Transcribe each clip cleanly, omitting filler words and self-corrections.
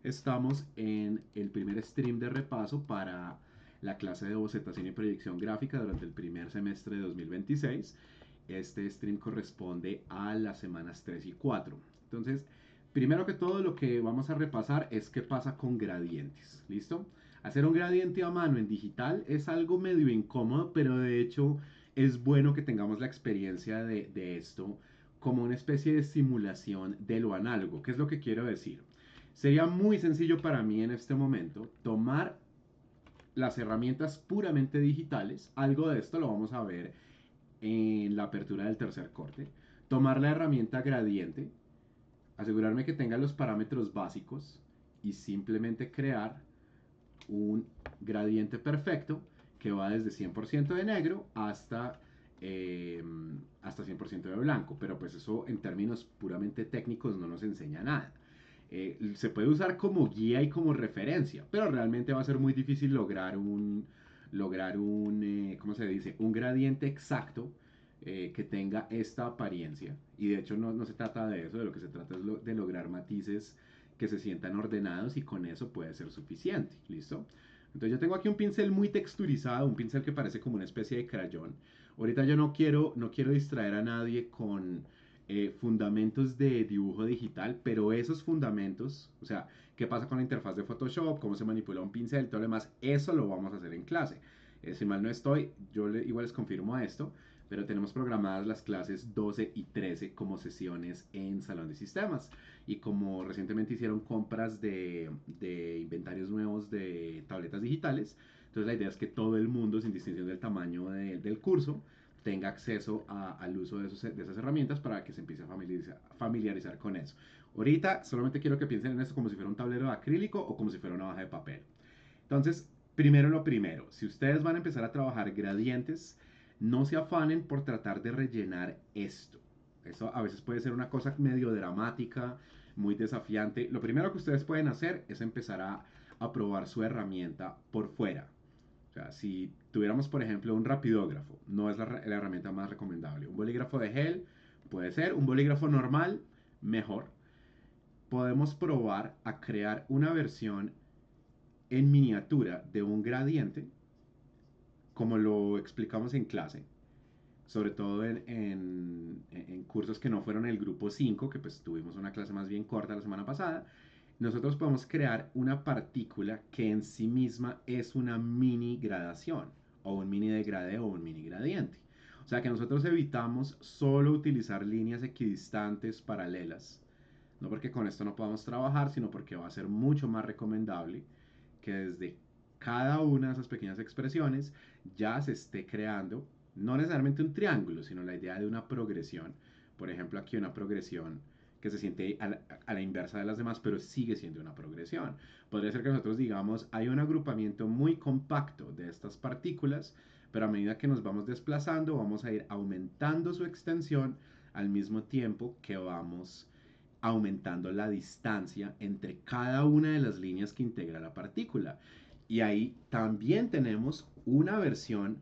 Estamos en el primer stream de repaso para la clase de bocetación y proyección gráfica durante el primer semestre de 2026. Este stream corresponde a las semanas 3 y 4. Entonces, primero que todo lo que vamos a repasar es qué pasa con gradientes. ¿Listo? Hacer un gradiente a mano en digital es algo medio incómodo, pero de hecho es bueno que tengamos la experiencia de esto como una especie de simulación de lo análogo. ¿Qué es lo que quiero decir? Sería muy sencillo para mí en este momento tomar las herramientas puramente digitales. Algo de esto lo vamos a ver en la apertura del tercer corte. Tomar la herramienta gradiente, asegurarme que tenga los parámetros básicos y simplemente crear un gradiente perfecto que va desde 100% de negro eh, hasta 100% de blanco. Pero pues eso en términos puramente técnicos no nos enseña nada. Se puede usar como guía y como referencia, pero realmente va a ser muy difícil lograr un ¿cómo se dice? Un gradiente exacto que tenga esta apariencia. Y de hecho no se trata de eso, de lo que se trata es de lograr matices que se sientan ordenados y con eso puede ser suficiente. ¿Listo? Entonces yo tengo aquí un pincel muy texturizado, un pincel que parece como una especie de crayón. Ahorita yo no quiero distraer a nadie con fundamentos de dibujo digital, pero esos fundamentos, o sea, qué pasa con la interfaz de Photoshop, cómo se manipula un pincel, todo lo demás, eso lo vamos a hacer en clase. Si mal no estoy, igual les confirmo a esto, pero tenemos programadas las clases 12 y 13 como sesiones en Salón de Sistemas. Y como recientemente hicieron compras de inventarios nuevos de tabletas digitales, entonces la idea es que todo el mundo, sin distinción del tamaño del curso, tenga acceso al uso de esas herramientas para que se empiece a familiarizar con eso. Ahorita solamente quiero que piensen en esto como si fuera un tablero de acrílico o como si fuera una hoja de papel. Entonces, primero lo primero, si ustedes van a empezar a trabajar gradientes, no se afanen por tratar de rellenar esto. Eso a veces puede ser una cosa medio dramática, muy desafiante. Lo primero que ustedes pueden hacer es empezar a probar su herramienta por fuera. O sea, si tuviéramos, por ejemplo, un rapidógrafo, no es la herramienta más recomendable. Un bolígrafo de gel puede ser, un bolígrafo normal, mejor. Podemos probar a crear una versión en miniatura de un gradiente, como lo explicamos en clase, sobre todo en cursos que no fueron el grupo 5 que pues tuvimos una clase más bien corta la semana pasada. Nosotros podemos crear una partícula que en sí misma es una mini gradación, o un mini degradé o un mini gradiente. O sea que nosotros evitamos solo utilizar líneas equidistantes paralelas, no porque con esto no podamos trabajar, sino porque va a ser mucho más recomendable que desde cada una de esas pequeñas expresiones ya se esté creando, no necesariamente un triángulo, sino la idea de una progresión. Por ejemplo, aquí una progresión que se siente a la inversa de las demás, pero sigue siendo una progresión. Podría ser que nosotros digamos, hay un agrupamiento muy compacto de estas partículas, pero a medida que nos vamos desplazando, vamos a ir aumentando su extensión al mismo tiempo que vamos aumentando la distancia entre cada una de las líneas que integra la partícula. Y ahí también tenemos una versión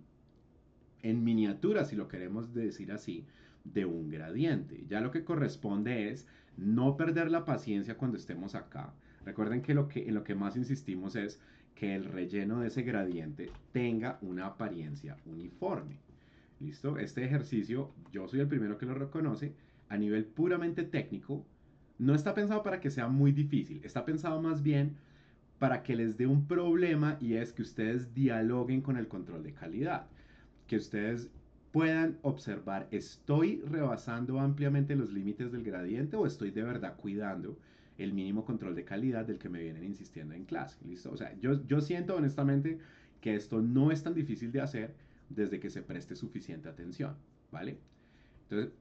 en miniatura, si lo queremos decir así, de un gradiente. Ya lo que corresponde es no perder la paciencia cuando estemos acá. Recuerden que, en lo que más insistimos es que el relleno de ese gradiente tenga una apariencia uniforme. ¿Listo? Este ejercicio, yo soy el primero que lo reconoce, a nivel puramente técnico, no está pensado para que sea muy difícil, está pensado más bien para que les dé un problema y es que ustedes dialoguen con el control de calidad, que ustedes puedan observar, ¿estoy rebasando ampliamente los límites del gradiente o estoy de verdad cuidando el mínimo control de calidad del que me vienen insistiendo en clase? ¿Listo? O sea, yo siento honestamente que esto no es tan difícil de hacer desde que se preste suficiente atención, ¿vale? Entonces,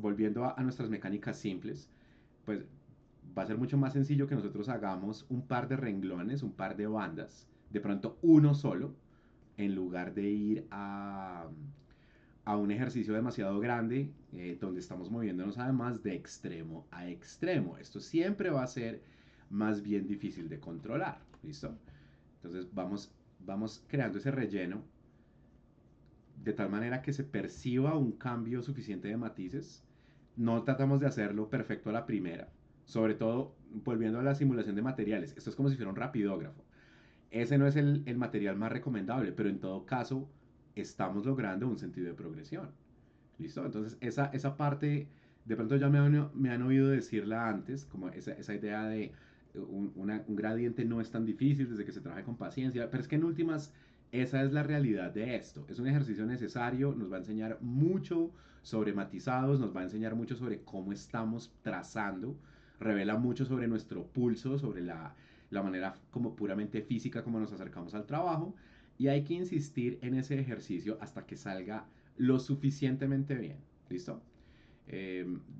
volviendo a nuestras mecánicas simples, pues va a ser mucho más sencillo que nosotros hagamos un par de renglones, un par de bandas, de pronto uno solo, en lugar de ir a un ejercicio demasiado grande donde estamos moviéndonos además de extremo a extremo. Esto siempre va a ser más bien difícil de controlar, ¿listo? Entonces vamos creando ese relleno de tal manera que se perciba un cambio suficiente de matices. No tratamos de hacerlo perfecto a la primera, Sobre todo, volviendo a la simulación de materiales, esto es como si fuera un rapidógrafo. Ese no es el material más recomendable, pero en todo caso estamos logrando un sentido de progresión. ¿Listo? Entonces esa parte, de pronto ya me han oído decirla antes, como esa idea de un gradiente no es tan difícil desde que se trabaje con paciencia, pero es que en últimas esa es la realidad de esto. Es un ejercicio necesario, nos va a enseñar mucho sobre matizados, nos va a enseñar mucho sobre cómo estamos trazando, revela mucho sobre nuestro pulso, sobre la manera como puramente física como nos acercamos al trabajo, y hay que insistir en ese ejercicio hasta que salga lo suficientemente bien. ¿Listo?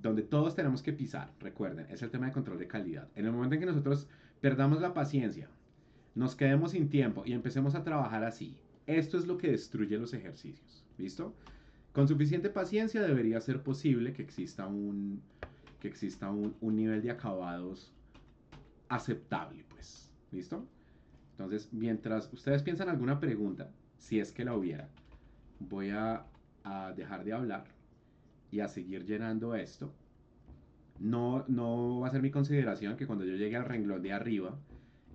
Donde todos tenemos que pisar, recuerden, es el tema de control de calidad. En el momento en que nosotros perdamos la paciencia, nos quedemos sin tiempo y empecemos a trabajar así, esto es lo que destruye los ejercicios. ¿Listo? Con suficiente paciencia debería ser posible que exista un nivel de acabados aceptable, pues. ¿Listo? Entonces, mientras ustedes piensan alguna pregunta, si es que la hubiera, voy a dejar de hablar y a seguir llenando esto. No va a ser mi consideración que cuando yo llegue al renglón de arriba,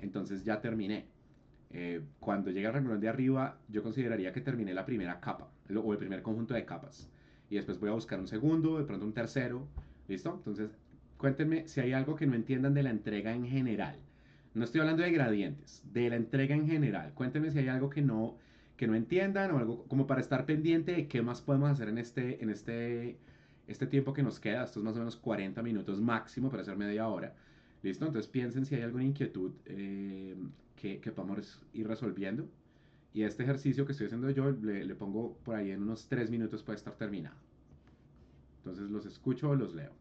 entonces ya terminé. Cuando llegue al renglón de arriba, yo consideraría que terminé la primera capa o el primer conjunto de capas. Y después voy a buscar un segundo, de pronto un tercero. ¿Listo? Entonces, cuéntenme si hay algo que no entiendan de la entrega en general. No estoy hablando de gradientes, de la entrega en general. Cuéntenme si hay algo que no entiendan o algo como para estar pendiente de qué más podemos hacer este tiempo que nos queda. Estos más o menos 40 minutos máximo para hacer media hora. ¿Listo? Entonces piensen si hay alguna inquietud que podamos ir resolviendo. Y este ejercicio que estoy haciendo yo le pongo por ahí en unos 3 minutos para estar terminado. Entonces los escucho o los leo.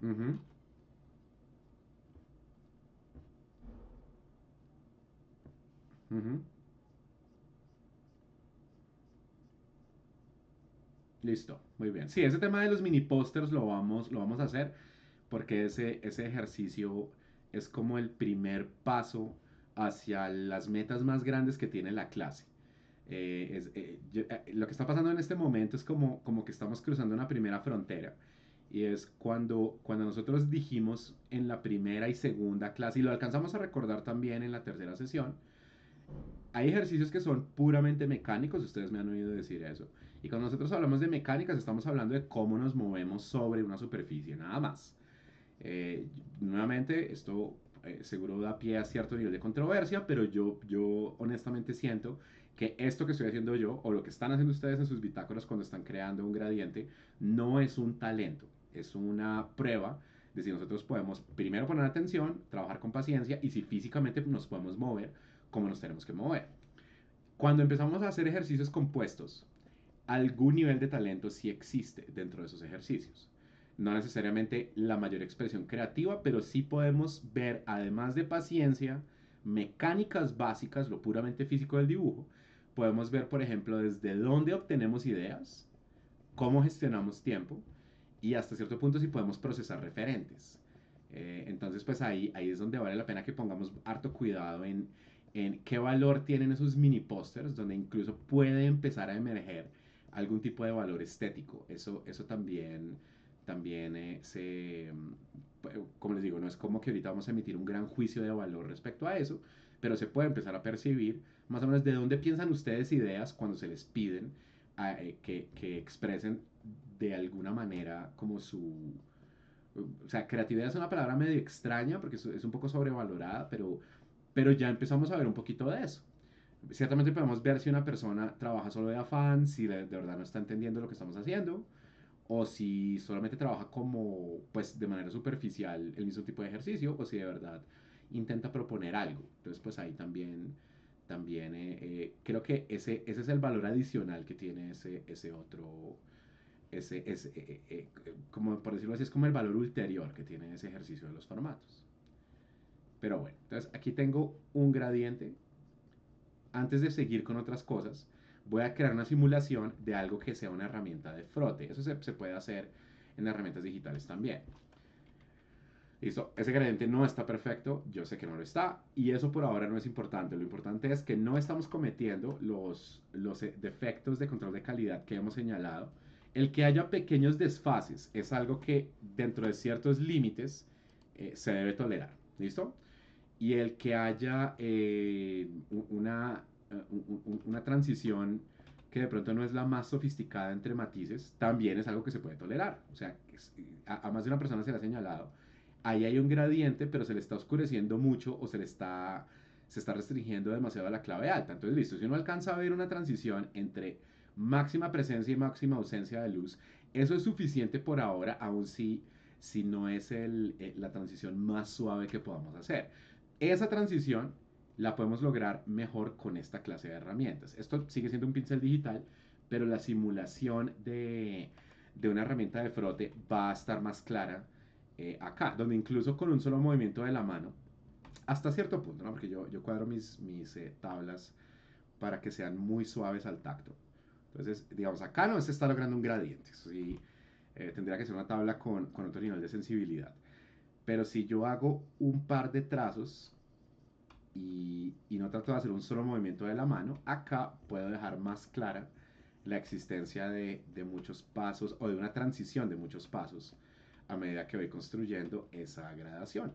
Ujú, ujú. Listo, muy bien. Sí, ese tema de los mini pósters lo vamos a hacer porque ese ejercicio es como el primer paso hacia las metas más grandes que tiene la clase. Lo que está pasando en este momento es como que estamos cruzando una primera frontera. Y es cuando nosotros dijimos en la primera y segunda clase, y lo alcanzamos a recordar también en la tercera sesión, hay ejercicios que son puramente mecánicos, ustedes me han oído decir eso. Y cuando nosotros hablamos de mecánicas, estamos hablando de cómo nos movemos sobre una superficie, nada más. Eh, Nuevamente, esto seguro da pie a cierto nivel de controversia, pero yo honestamente siento que esto que estoy haciendo yo, o lo que están haciendo ustedes en sus bitácoras cuando están creando un gradiente, no es un talento, es una prueba de si nosotros podemos primero poner atención, trabajar con paciencia y si físicamente nos podemos mover como nos tenemos que mover. Cuando empezamos a hacer ejercicios compuestos, algún nivel de talento sí existe dentro de esos ejercicios. No necesariamente la mayor expresión creativa, pero sí podemos ver, además de paciencia, mecánicas básicas, lo puramente físico del dibujo. Podemos ver, por ejemplo, desde dónde obtenemos ideas, cómo gestionamos tiempo y hasta cierto punto si podemos procesar referentes. Entonces, pues ahí es donde vale la pena que pongamos harto cuidado en qué valor tienen esos mini pósters, donde incluso puede empezar a emerger algún tipo de valor estético. Eso también como les digo, no es como que ahorita vamos a emitir un gran juicio de valor respecto a eso, pero se puede empezar a percibir más o menos de dónde piensan ustedes ideas cuando se les piden que expresen de alguna manera como su... O sea, creatividad es una palabra medio extraña porque es un poco sobrevalorada, pero ya empezamos a ver un poquito de eso. Ciertamente podemos ver si una persona trabaja solo de afán, si de verdad no está entendiendo lo que estamos haciendo, o si solamente trabaja como, pues, de manera superficial el mismo tipo de ejercicio, o si de verdad intenta proponer algo. Entonces, pues ahí también creo que ese es el valor adicional que tiene ese otro, como por decirlo así, es como el valor ulterior que tiene ese ejercicio de los formatos. Pero bueno, entonces aquí tengo un gradiente. Antes de seguir con otras cosas, voy a crear una simulación de algo que sea una herramienta de frote. Eso se puede hacer en herramientas digitales también. Listo, ese gradiente no está perfecto, yo sé que no lo está, y eso por ahora no es importante. Lo importante es que no estamos cometiendo los defectos de control de calidad que hemos señalado. El que haya pequeños desfases es algo que dentro de ciertos límites se debe tolerar. ¿Listo? Y el que haya una transición que de pronto no es la más sofisticada entre matices, también es algo que se puede tolerar. O sea, a más de una persona se le ha señalado, ahí hay un gradiente, pero se le está oscureciendo mucho o se está restringiendo demasiado a la clave alta. Entonces, listo, si uno alcanza a ver una transición entre máxima presencia y máxima ausencia de luz, eso es suficiente por ahora, aun si no es la transición más suave que podamos hacer. Esa transición la podemos lograr mejor con esta clase de herramientas. Esto sigue siendo un pincel digital, pero la simulación de una herramienta de frote va a estar más clara acá, donde incluso con un solo movimiento de la mano, hasta cierto punto, ¿no? Porque yo cuadro mis tablas para que sean muy suaves al tacto. Entonces, digamos, acá no se está logrando un gradiente. Sí, tendría que ser una tabla con otro nivel de sensibilidad. Pero si yo hago un par de trazos y no trato de hacer un solo movimiento de la mano, acá puedo dejar más clara la existencia de muchos pasos o de una transición de muchos pasos a medida que voy construyendo esa gradación.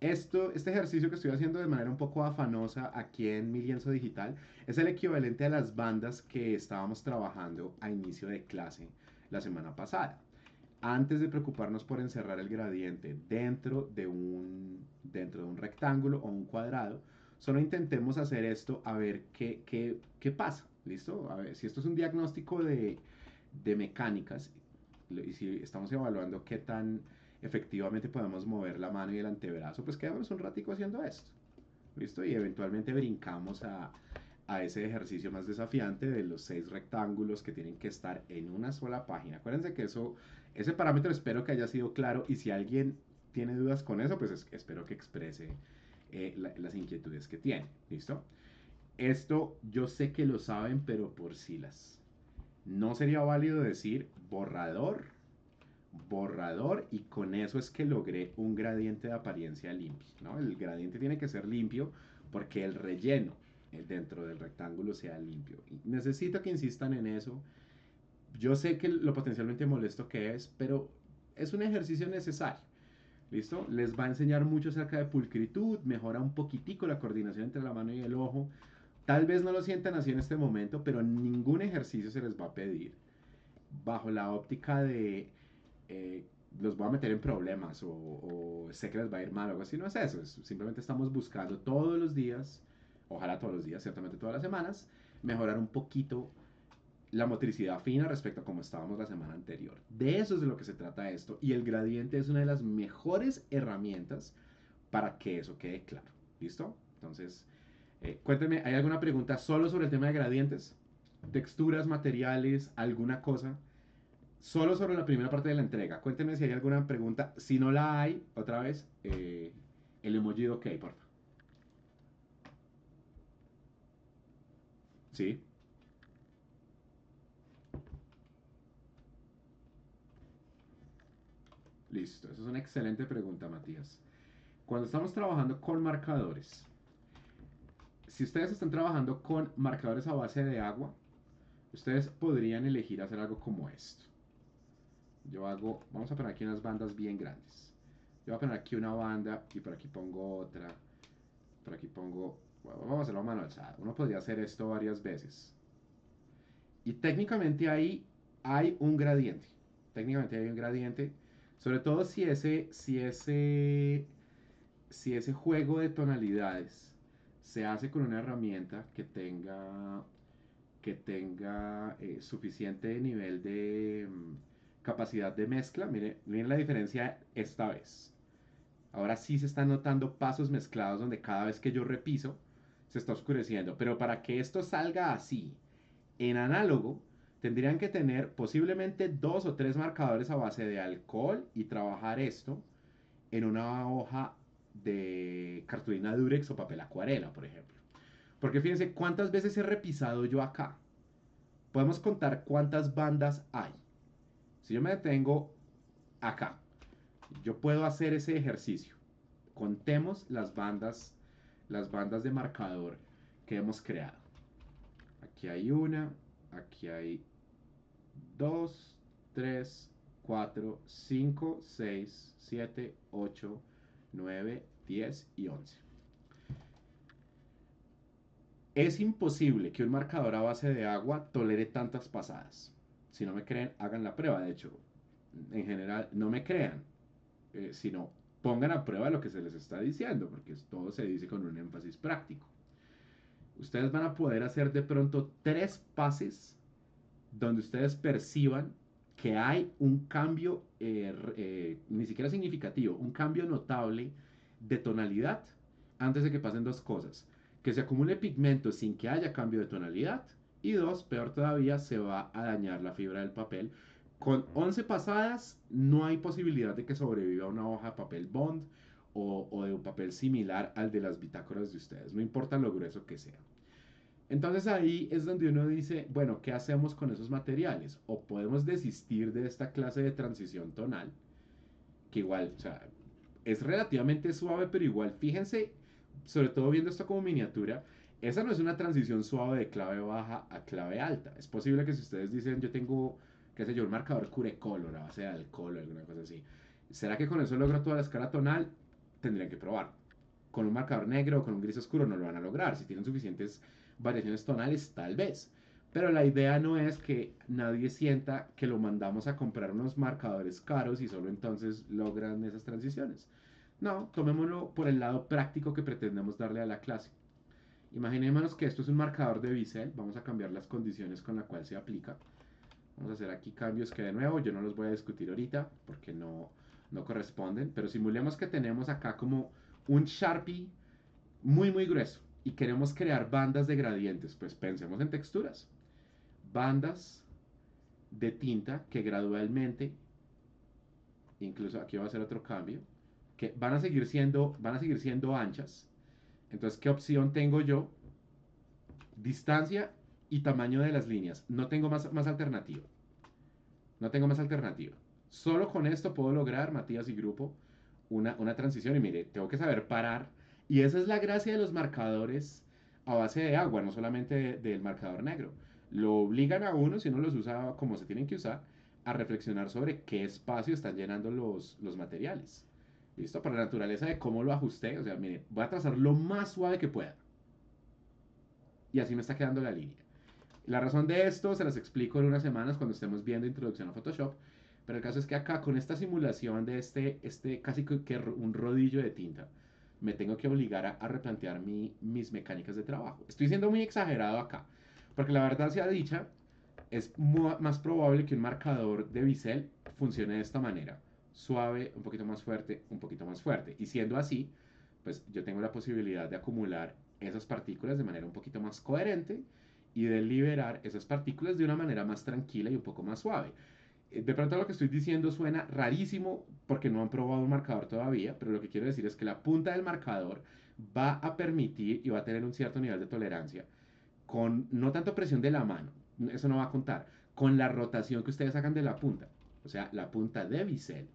Este ejercicio que estoy haciendo de manera un poco afanosa aquí en mi lienzo digital es el equivalente a las bandas que estábamos trabajando a inicio de clase la semana pasada. Antes de preocuparnos por encerrar el gradiente dentro de un rectángulo o un cuadrado, solo intentemos hacer esto a ver qué pasa. ¿Listo? A ver, si esto es un diagnóstico de mecánicas y si estamos evaluando qué tan efectivamente podemos mover la mano y el antebrazo, pues quedamos un ratico haciendo esto. ¿Listo? Y eventualmente brincamos a ese ejercicio más desafiante de los 6 rectángulos que tienen que estar en una sola página. Acuérdense que ese parámetro espero que haya sido claro y si alguien tiene dudas con eso, pues espero que exprese las inquietudes que tiene. ¿Listo? Esto yo sé que lo saben, pero por siglas. No sería válido decir borrador, borrador y con eso es que logré un gradiente de apariencia limpio, ¿no? El gradiente tiene que ser limpio porque el relleno dentro del rectángulo sea limpio. Y necesito que insistan en eso. Yo sé que lo potencialmente molesto que es, pero es un ejercicio necesario. ¿Listo? Les va a enseñar mucho acerca de pulcritud, mejora un poquitico la coordinación entre la mano y el ojo. Tal vez no lo sientan así en este momento, pero ningún ejercicio se les va a pedir bajo la óptica de eh, los voy a meter en problemas o sé que les va a ir mal o algo así. No es eso, simplemente estamos buscando todos los días, ojalá todos los días, ciertamente todas las semanas, mejorar un poquito la motricidad fina respecto a cómo estábamos la semana anterior. De eso es de lo que se trata esto y el gradiente es una de las mejores herramientas para que eso quede claro. ¿Listo? Entonces, cuéntenme, ¿hay alguna pregunta solo sobre el tema de gradientes? ¿Texturas, materiales, alguna cosa? Solo sobre la primera parte de la entrega. Cuéntenme si hay alguna pregunta. Si no la hay, otra vez, el emoji de OK, por favor. Sí, listo. Esa es una excelente pregunta, Matías. Cuando estamos trabajando con marcadores, si ustedes están trabajando con marcadores a base de agua, ustedes podrían elegir hacer algo como esto. Vamos a poner aquí unas bandas bien grandes. Yo voy a poner aquí una banda y por aquí pongo otra. Por aquí pongo, bueno, vamos a hacerlo a mano alzada. Uno podría hacer esto varias veces. Y técnicamente ahí hay un gradiente. Técnicamente hay un gradiente. Sobre todo si ese juego de tonalidades se hace con una herramienta que tenga suficiente nivel de capacidad de mezcla. Miren la diferencia esta vez. Ahora sí se están notando pasos mezclados donde cada vez que yo repiso se está oscureciendo. Pero para que esto salga así en análogo, tendrían que tener posiblemente 2 o 3 marcadores a base de alcohol y trabajar esto en una hoja de cartulina durex o papel acuarela, por ejemplo. Porque fíjense cuántas veces he repisado yo acá. Podemos contar cuántas bandas hay. Si yo me detengo acá Yo puedo hacer ese ejercicio. Contemos las bandas de marcador que hemos creado. Aquí hay una, aquí hay dos, tres, cuatro, cinco, seis, siete, ocho, nueve, 10 y 11. Es imposible que un marcador a base de agua tolere tantas pasadas. Si no me creen, hagan la prueba. De hecho, en general, no me crean, sino pongan a prueba lo que se les está diciendo, porque todo se dice con un énfasis práctico. Ustedes van a poder hacer de pronto tres pases donde ustedes perciban que hay un cambio, ni siquiera significativo, un cambio notable de tonalidad antes de que pasen dos cosas. Que se acumule pigmento sin que haya cambio de tonalidad. Y dos, peor todavía, se va a dañar la fibra del papel. Con 11 pasadas no hay posibilidad de que sobreviva una hoja de papel bond o de un papel similar al de las bitácoras de ustedes, no importa lo grueso que sea. Entonces ahí es donde uno dice, bueno, ¿qué hacemos con esos materiales? O podemos desistir de esta clase de transición tonal, que igual, o sea, es relativamente suave, pero igual, fíjense, sobre todo viendo esto como miniatura, esa no es una transición suave de clave baja a clave alta. Es posible que si ustedes dicen, yo tengo, qué sé yo, un marcador Curecolor a base de alcohol o alguna cosa así, ¿será que con eso logro toda la escala tonal? Tendrían que probar. Con un marcador negro o con un gris oscuro no lo van a lograr. Si tienen suficientes variaciones tonales, tal vez. Pero la idea no es que nadie sienta que lo mandamos a comprar unos marcadores caros y solo entonces logran esas transiciones. No, tomémoslo por el lado práctico que pretendemos darle a la clase. Imaginémonos que esto es un marcador de bisel. Vamos a cambiar las condiciones con las cuales se aplica. Vamos a hacer aquí cambios que de nuevo yo no los voy a discutir ahorita porque no corresponden. Pero simulemos que tenemos acá como un Sharpie muy grueso y queremos crear bandas de gradientes. Pues pensemos en texturas. Bandas de tinta que gradualmente, incluso aquí va a hacer otro cambio, que van a seguir siendo anchas. Entonces, ¿qué opción tengo yo? Distancia y tamaño de las líneas. No tengo más alternativa. No tengo más alternativa. Solo con esto puedo lograr, Matías y grupo, una transición. Y mire, tengo que saber parar. Y esa es la gracia de los marcadores a base de agua, no solamente del marcador negro. Lo obligan a uno, si uno los usa como se tienen que usar, a reflexionar sobre qué espacio están llenando los materiales. ¿Listo? Para la naturaleza de cómo lo ajusté. O sea, mire, voy a trazar lo más suave que pueda. Y así me está quedando la línea. La razón de esto se las explico en unas semanas cuando estemos viendo Introducción a Photoshop. Pero el caso es que acá con esta simulación de este casi que un rodillo de tinta, me tengo que obligar a replantear mis mecánicas de trabajo. Estoy siendo muy exagerado acá, porque la verdad sea dicha, es más probable que un marcador de bisel funcione de esta manera. Suave, un poquito más fuerte, un poquito más fuerte. Y siendo así, pues yo tengo la posibilidad de acumular esas partículas de manera un poquito más coherente y de liberar esas partículas de una manera más tranquila y un poco más suave. De pronto lo que estoy diciendo suena rarísimo porque no han probado un marcador todavía, pero lo que quiero decir es que la punta del marcador va a permitir y va a tener un cierto nivel de tolerancia con no tanto presión de la mano, eso no va a contar, con la rotación que ustedes hagan de la punta. O sea, la punta de bisel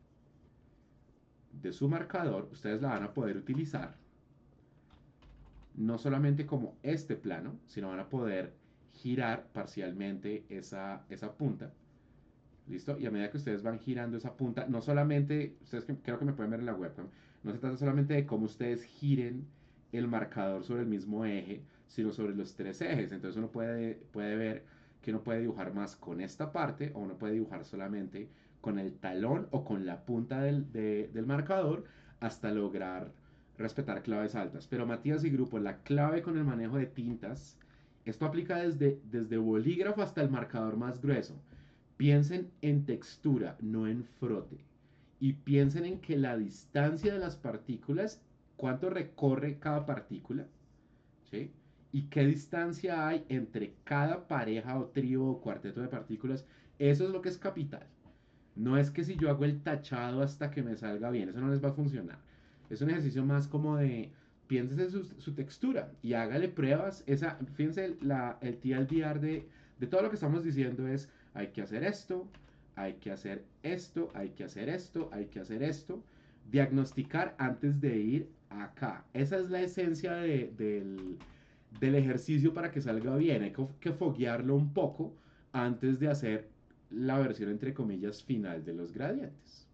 de su marcador, ustedes la van a poder utilizar no solamente como este plano, sino van a poder girar parcialmente esa punta. ¿Listo? Y a medida que ustedes van girando esa punta, no solamente, ustedes creo que me pueden ver en la webcam, no se trata solamente de cómo ustedes giren el marcador sobre el mismo eje, sino sobre los tres ejes. Entonces uno puede ver que uno puede dibujar más con esta parte o uno puede dibujar solamente con el talón o con la punta del marcador hasta lograr respetar claves altas. Pero Matías y grupo, la clave con el manejo de tintas, esto aplica desde bolígrafo hasta el marcador más grueso. Piensen en textura, no en frote. Y piensen en que la distancia de las partículas, cuánto recorre cada partícula, ¿sí? Y qué distancia hay entre cada pareja o trío o cuarteto de partículas. Eso es lo que es capital. No es que si yo hago el tachado hasta que me salga bien, eso no les va a funcionar. Es un ejercicio más como de piénsese su textura y hágale pruebas. Fíjense, el TLDR de todo lo que estamos diciendo es, hay que hacer esto, hay que hacer esto, hay que hacer esto, hay que hacer esto. Diagnosticar antes de ir acá. Esa es la esencia del ejercicio para que salga bien. Hay que foguearlo un poco antes de hacer la versión entre comillas final de los gradientes.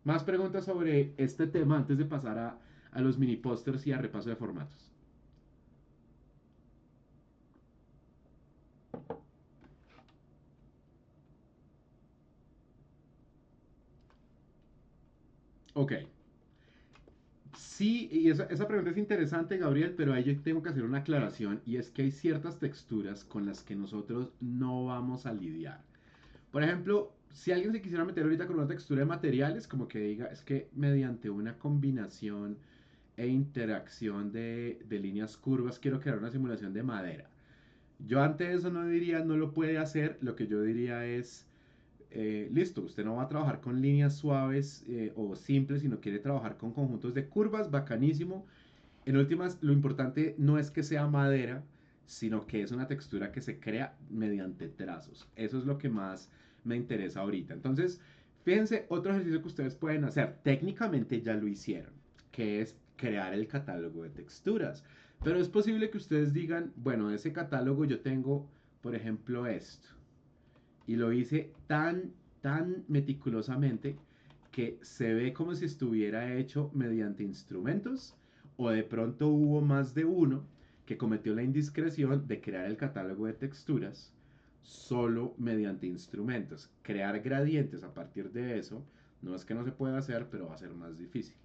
Más preguntas sobre este tema antes de pasar a los mini pósters y a repaso de formatos. Ok. Sí, y esa pregunta es interesante, Gabriel, pero ahí yo tengo que hacer una aclaración y es que hay ciertas texturas con las que nosotros no vamos a lidiar. Por ejemplo, si alguien se quisiera meter ahorita con una textura de materiales, como que diga, es que mediante una combinación e interacción de líneas curvas quiero crear una simulación de madera. Yo ante eso no diría no lo puede hacer, lo que yo diría es, listo, usted no va a trabajar con líneas suaves o simples, sino quiere trabajar con conjuntos de curvas, bacanísimo. En últimas, lo importante no es que sea madera, sino que es una textura que se crea mediante trazos. Eso es lo que más me interesa ahorita. Entonces, fíjense, otro ejercicio que ustedes pueden hacer, técnicamente ya lo hicieron, que es crear el catálogo de texturas. Pero es posible que ustedes digan, bueno, de ese catálogo yo tengo, por ejemplo, esto. Y lo hice tan meticulosamente que se ve como si estuviera hecho mediante instrumentos o de pronto hubo más de uno que cometió la indiscreción de crear el catálogo de texturas solo mediante instrumentos. Crear gradientes a partir de eso no es que no se pueda hacer, pero va a ser más difícil.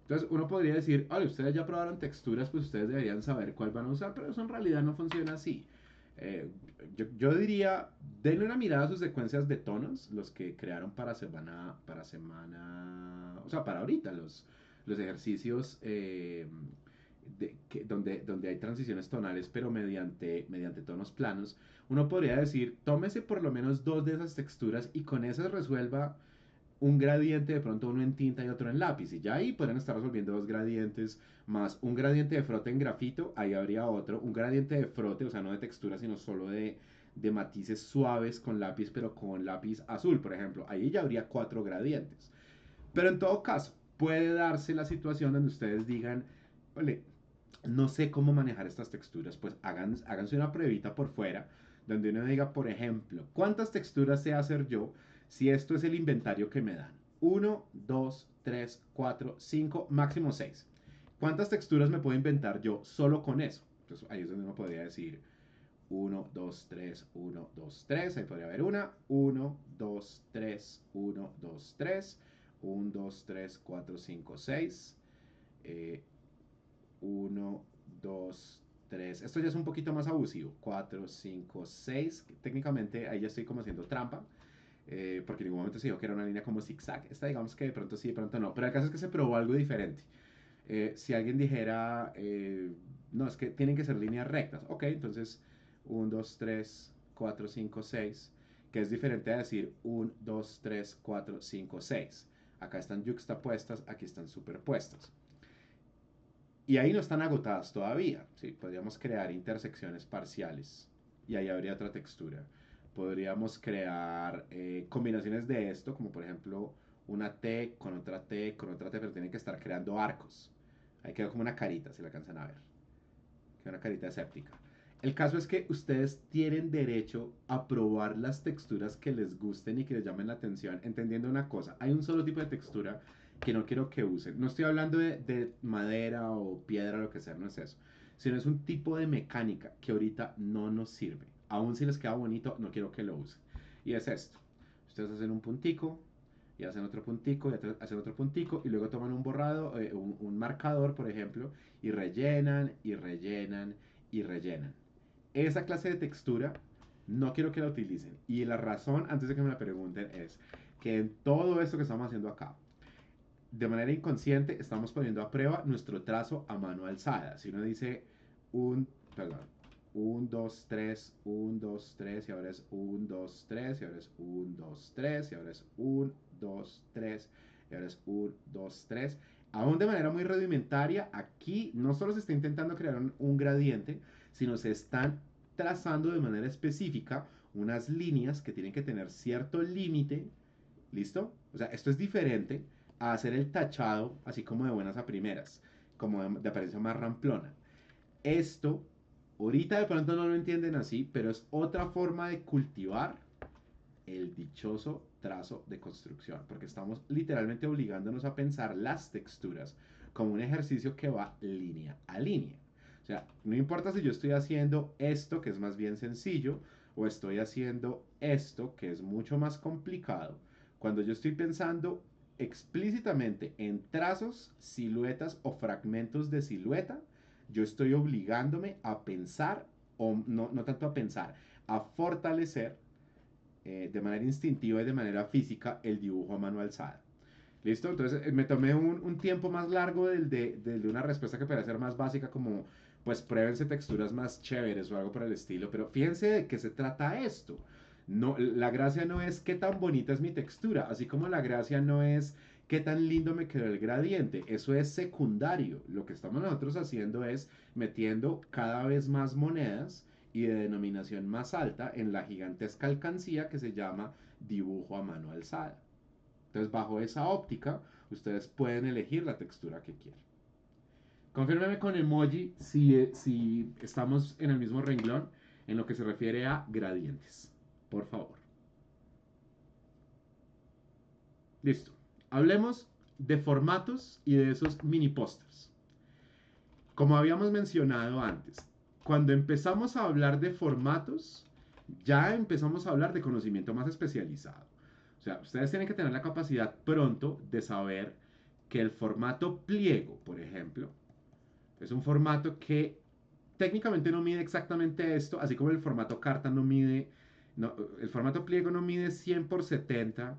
Entonces uno podría decir, oye, ustedes ya probaron texturas, pues ustedes deberían saber cuál van a usar, pero eso en realidad no funciona así. Eh, yo diría, denle una mirada a sus secuencias de tonos, los que crearon o sea, para ahorita, los ejercicios donde hay transiciones tonales, pero mediante tonos planos. Uno podría decir, tómese por lo menos dos de esas texturas y con esas resuelva un gradiente, de pronto uno en tinta y otro en lápiz. Y ya ahí pueden estar resolviendo dos gradientes más un gradiente de frote en grafito, ahí habría otro. Un gradiente de frote, o sea, no de textura, sino solo de matices suaves con lápiz, pero con lápiz azul, por ejemplo. Ahí ya habría cuatro gradientes. Pero en todo caso, puede darse la situación donde ustedes digan, ole, no sé cómo manejar estas texturas, pues háganse una pruebita por fuera, donde uno diga, por ejemplo, ¿cuántas texturas sé hacer yo si esto es el inventario que me dan? Uno, 2, 3, 4, 5, máximo 6. ¿Cuántas texturas me puedo inventar yo solo con eso? Entonces ahí es donde uno podría decir uno, 2, 3, 1, 2, 3. Ahí podría haber una. Uno, 2, 3, 1, 2, 3. 1, 2, 3, 4, 5, 6. 1, 2, 3. Esto ya es un poquito más abusivo. 4, 5, 6. Técnicamente ahí ya estoy como haciendo trampa. Porque en ningún momento se dijo que era una línea como zigzag. Esta digamos que de pronto sí, de pronto no. Pero el caso es que se probó algo diferente. Si alguien dijera, no, es que tienen que ser líneas rectas. Ok, entonces 1, 2, 3, 4, 5, 6. Que es diferente a decir 1, 2, 3, 4, 5, 6. Acá están yuxtapuestas, aquí están superpuestas. Y ahí no están agotadas todavía. ¿Sí? Podríamos crear intersecciones parciales y ahí habría otra textura. Podríamos crear combinaciones de esto, como por ejemplo una T con otra T con otra T, pero tienen que estar creando arcos. Ahí quedó como una carita, si la alcanzan a ver. Queda una carita escéptica. El caso es que ustedes tienen derecho a probar las texturas que les gusten y que les llamen la atención, entendiendo una cosa, hay un solo tipo de textura que no quiero que usen. No estoy hablando de madera o piedra o lo que sea, no es eso. Sino es un tipo de mecánica que ahorita no nos sirve. Aún si les queda bonito, no quiero que lo usen. Y es esto. Ustedes hacen un puntico, y hacen otro puntico, y hacen otro puntico, y luego toman un borrado, un marcador, por ejemplo, y rellenan, y rellenan, y rellenan. Esa clase de textura no quiero que la utilicen. Y la razón, antes de que me la pregunten, es que en todo esto que estamos haciendo acá, de manera inconsciente estamos poniendo a prueba nuestro trazo a mano alzada. Si uno dice un, perdón, 1, 2, 3, 1, 2, 3, y ahora es 1, 2, 3, y ahora es 1, 2, 3, y ahora es 1, 2, 3, y ahora es 1, 2, 3. Aún de manera muy rudimentaria, aquí no solo se está intentando crear un gradiente, sino se están trazando de manera específica unas líneas que tienen que tener cierto límite, ¿listo? O sea, esto es diferente a hacer el tachado así como de buenas a primeras, como de apariencia más ramplona. Esto, ahorita de pronto no lo entienden así, pero es otra forma de cultivar el dichoso trazo de construcción, porque estamos literalmente obligándonos a pensar las texturas como un ejercicio que va línea a línea. O sea, no importa si yo estoy haciendo esto, que es más bien sencillo, o estoy haciendo esto, que es mucho más complicado. Cuando yo estoy pensando explícitamente en trazos, siluetas o fragmentos de silueta, yo estoy obligándome a pensar, o no tanto a pensar, a fortalecer de manera instintiva y de manera física el dibujo a mano alzada. ¿Listo? Entonces me tomé un tiempo más largo del de una respuesta que puede ser más básica como pues pruébense texturas más chéveres o algo por el estilo, pero fíjense de qué se trata esto. No, la gracia no es qué tan bonita es mi textura, así como la gracia no es qué tan lindo me quedó el gradiente, eso es secundario. Lo que estamos nosotros haciendo es metiendo cada vez más monedas y de denominación más alta en la gigantesca alcancía que se llama dibujo a mano alzada. Entonces, bajo esa óptica, ustedes pueden elegir la textura que quieran. Confírmeme con emoji si estamos en el mismo renglón en lo que se refiere a gradientes. Por favor. Listo. Hablemos de formatos y de esos mini pósters. Como habíamos mencionado antes, cuando empezamos a hablar de formatos, ya empezamos a hablar de conocimiento más especializado. O sea, ustedes tienen que tener la capacidad pronto de saber que el formato pliego, por ejemplo, es un formato que técnicamente no mide exactamente esto, así como el formato carta no mide, no, el formato pliego no mide 100 por 70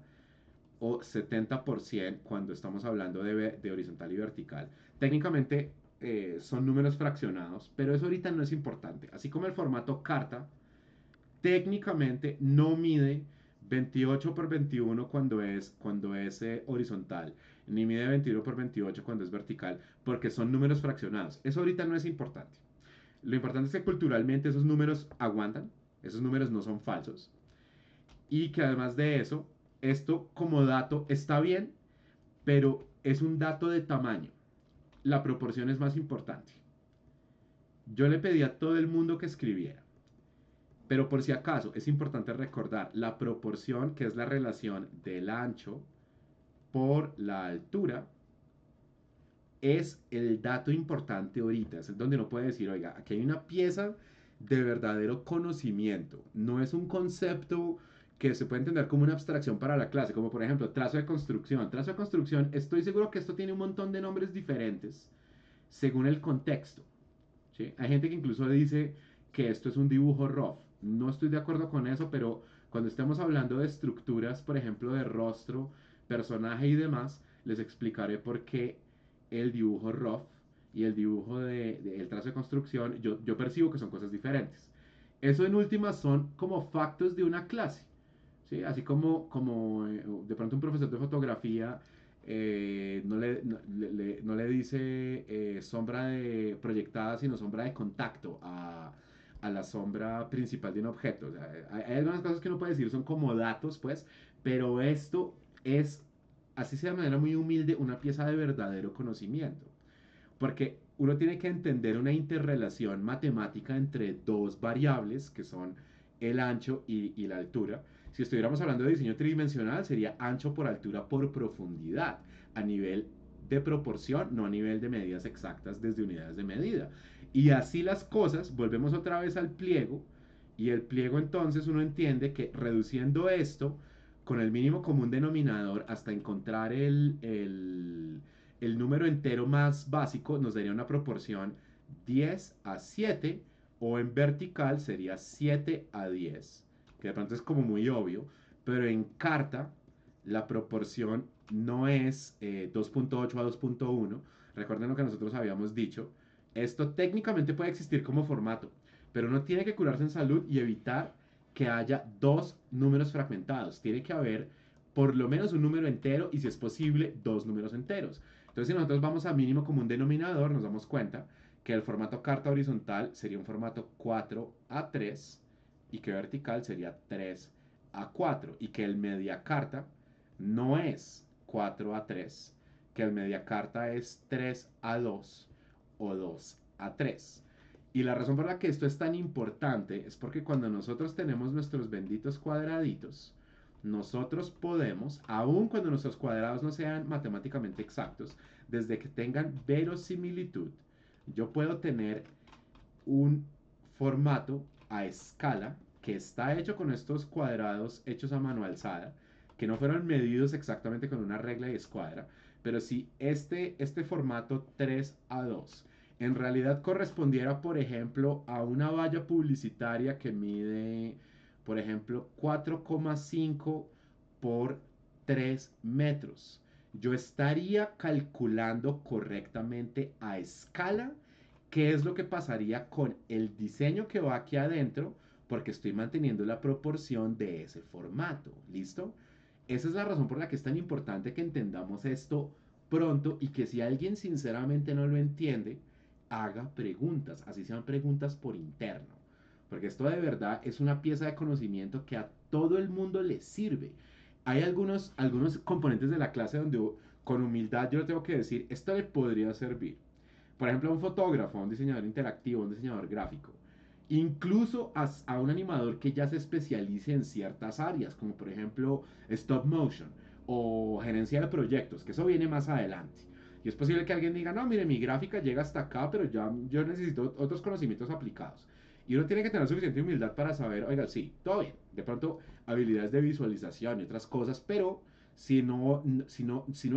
o 70% cuando estamos hablando de horizontal y vertical. Técnicamente son números fraccionados, pero eso ahorita no es importante. Así como el formato carta técnicamente no mide 28 por 21 cuando es horizontal, ni mide 21 por 28 cuando es vertical, porque son números fraccionados. Eso ahorita no es importante. Lo importante es que culturalmente esos números aguantan, esos números no son falsos, y que además de eso, esto como dato está bien, pero es un dato de tamaño. La proporción es más importante. Yo le pedí a todo el mundo que escribiera. Pero por si acaso, es importante recordar la proporción, que es la relación del ancho por la altura, es el dato importante ahorita. Es donde uno puede decir, oiga, aquí hay una pieza de verdadero conocimiento. No es un concepto que se puede entender como una abstracción para la clase, como por ejemplo trazo de construcción. Trazo de construcción, estoy seguro que esto tiene un montón de nombres diferentes según el contexto. ¿Sí? Hay gente que incluso dice que esto es un dibujo rough. No estoy de acuerdo con eso, pero cuando estemos hablando de estructuras, por ejemplo, de rostro, personaje y demás, les explicaré por qué el dibujo rough y el dibujo el trazo de construcción, yo percibo que son cosas diferentes. Eso en últimas son como factos de una clase. ¿Sí? Así como de pronto un profesor de fotografía no le dice sombra de proyectada, sino sombra de contacto a la sombra principal de un objeto. O sea, hay algunas cosas que uno puede decir son como datos, pues, pero esto es, así sea de manera muy humilde, una pieza de verdadero conocimiento. Porque uno tiene que entender una interrelación matemática entre dos variables que son el ancho y la altura. Si estuviéramos hablando de diseño tridimensional, sería ancho por altura por profundidad, a nivel de proporción, no a nivel de medidas exactas desde unidades de medida. Y así las cosas, volvemos otra vez al pliego, y el pliego entonces uno entiende que reduciendo esto con el mínimo común denominador hasta encontrar el número entero más básico nos daría una proporción 10 a 7 o en vertical sería 7 a 10, que de pronto es como muy obvio, pero en carta la proporción no es 2.8 a 2.1. Recuerden lo que nosotros habíamos dicho. Esto técnicamente puede existir como formato, pero uno tiene que curarse en salud y evitar que haya dos números fragmentados. Tiene que haber por lo menos un número entero y si es posible dos números enteros. Entonces si nosotros vamos a mínimo común denominador nos damos cuenta que el formato carta horizontal sería un formato 4 a 3 y que vertical sería 3 a 4 y que el media carta no es 4 a 3, que el media carta es 3 a 2 o 2 a 3. Y la razón por la que esto es tan importante es porque cuando nosotros tenemos nuestros benditos cuadraditos, nosotros podemos, aun cuando nuestros cuadrados no sean matemáticamente exactos, desde que tengan verosimilitud, yo puedo tener un formato a escala que está hecho con estos cuadrados hechos a mano alzada, que no fueron medidos exactamente con una regla y escuadra, pero si este formato 3 a 2 en realidad correspondiera, por ejemplo, a una valla publicitaria que mide, por ejemplo, 4,5 por 3 metros, yo estaría calculando correctamente a escala qué es lo que pasaría con el diseño que va aquí adentro, porque estoy manteniendo la proporción de ese formato. ¿Listo? Esa es la razón por la que es tan importante que entendamos esto pronto y que si alguien sinceramente no lo entiende, haga preguntas, así sean preguntas por interno. Porque esto de verdad es una pieza de conocimiento que a todo el mundo le sirve. Hay algunos componentes de la clase donde con humildad yo le tengo que decir, esto le podría servir. Por ejemplo, a un fotógrafo, a un diseñador interactivo, a un diseñador gráfico. Incluso a un animador que ya se especialice en ciertas áreas, como por ejemplo stop motion o gerencia de proyectos, que eso viene más adelante. Y es posible que alguien diga, no, mire, mi gráfica llega hasta acá, pero ya yo necesito otros conocimientos aplicados. Y uno tiene que tener suficiente humildad para saber, oiga, sí, todo bien. De pronto, habilidades de visualización y otras cosas, pero si no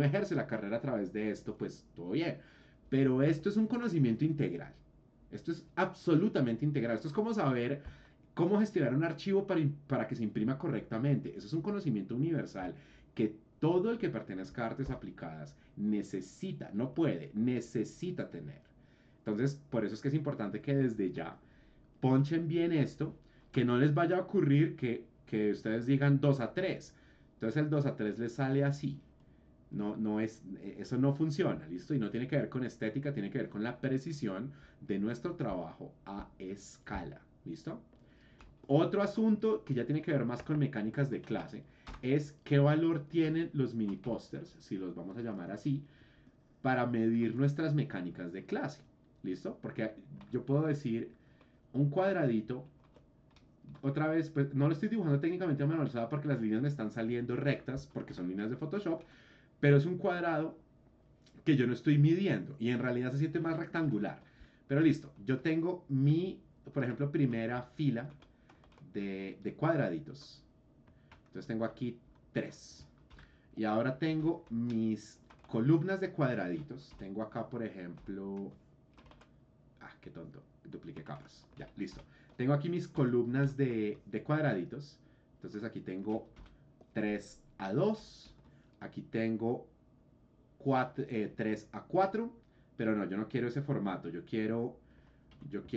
ejerce la carrera a través de esto, pues todo bien. Pero esto es un conocimiento integral. Esto es absolutamente integral. Esto es como saber cómo gestionar un archivo para que se imprima correctamente. Eso es un conocimiento universal que todo el que pertenezca a artes aplicadas necesita, no puede, necesita tener. Entonces, por eso es que es importante que desde ya ponchen bien esto, que no les vaya a ocurrir que ustedes digan 2 a 3. Entonces el 2 a 3 les sale así. Eso no funciona, ¿listo? Y no tiene que ver con estética, tiene que ver con la precisión de nuestro trabajo a escala, ¿listo? Otro asunto que ya tiene que ver más con mecánicas de clase es qué valor tienen los mini posters, si los vamos a llamar así, para medir nuestras mecánicas de clase, ¿listo? Porque yo puedo decir un cuadradito, otra vez, pues no lo estoy dibujando técnicamente a mano alzada porque las líneas me están saliendo rectas, porque son líneas de Photoshop, pero es un cuadrado que yo no estoy midiendo y en realidad se siente más rectangular. Pero listo, yo tengo por ejemplo, primera fila de cuadraditos. Entonces tengo aquí 3. Y ahora tengo mis columnas de cuadraditos. Tengo acá, por ejemplo... Ah, qué tonto. Dupliqué capas. Ya, listo. Tengo aquí mis columnas de cuadraditos. Entonces aquí tengo 3 a 2. Aquí tengo 3 a 4, pero no, yo no quiero ese formato, yo quiero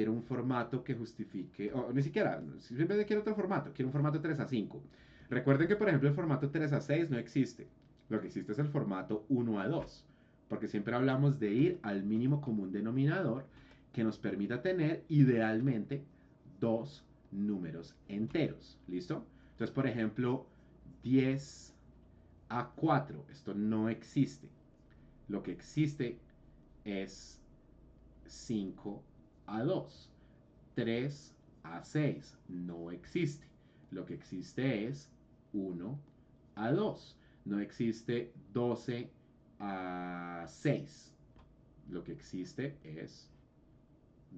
un formato que justifique, o ni siquiera, simplemente quiero otro formato, quiero un formato 3 a 5. Recuerden que, por ejemplo, el formato 3 a 6 no existe, lo que existe es el formato 1 a 2, porque siempre hablamos de ir al mínimo común denominador que nos permita tener, idealmente, dos números enteros, ¿listo? Entonces, por ejemplo, 10 a 4, esto no existe. Lo que existe es 5 a 2. 3 a 6 no existe. Lo que existe es 1 a 2. No existe 12 a 6. Lo que existe es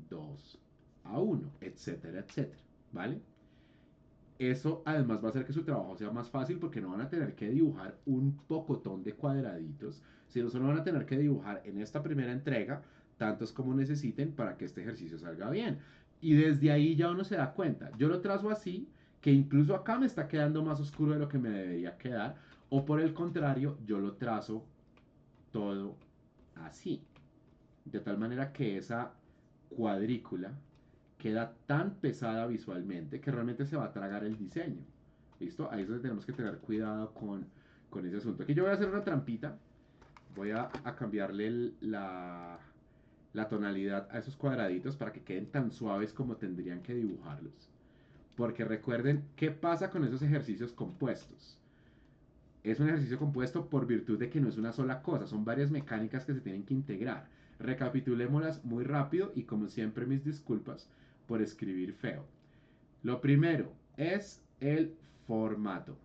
2 a 1, etcétera, etcétera. ¿Vale? Eso además va a hacer que su trabajo sea más fácil porque no van a tener que dibujar un pocotón de cuadraditos, sino solo van a tener que dibujar en esta primera entrega tantos como necesiten para que este ejercicio salga bien. Y desde ahí ya uno se da cuenta. Yo lo trazo así, que incluso acá me está quedando más oscuro de lo que me debería quedar, o por el contrario, yo lo trazo todo así. De tal manera que esa cuadrícula queda tan pesada visualmente que realmente se va a tragar el diseño. ¿Listo? Ahí es donde tenemos que tener cuidado con ese asunto. Aquí yo voy a hacer una trampita. Voy a cambiarle la tonalidad a esos cuadraditos para que queden tan suaves como tendrían que dibujarlos. Porque recuerden, ¿qué pasa con esos ejercicios compuestos? Es un ejercicio compuesto por virtud de que no es una sola cosa, son varias mecánicas que se tienen que integrar. Recapitulémoslas muy rápido y como siempre mis disculpas por escribir feo. Lo primero es el formato.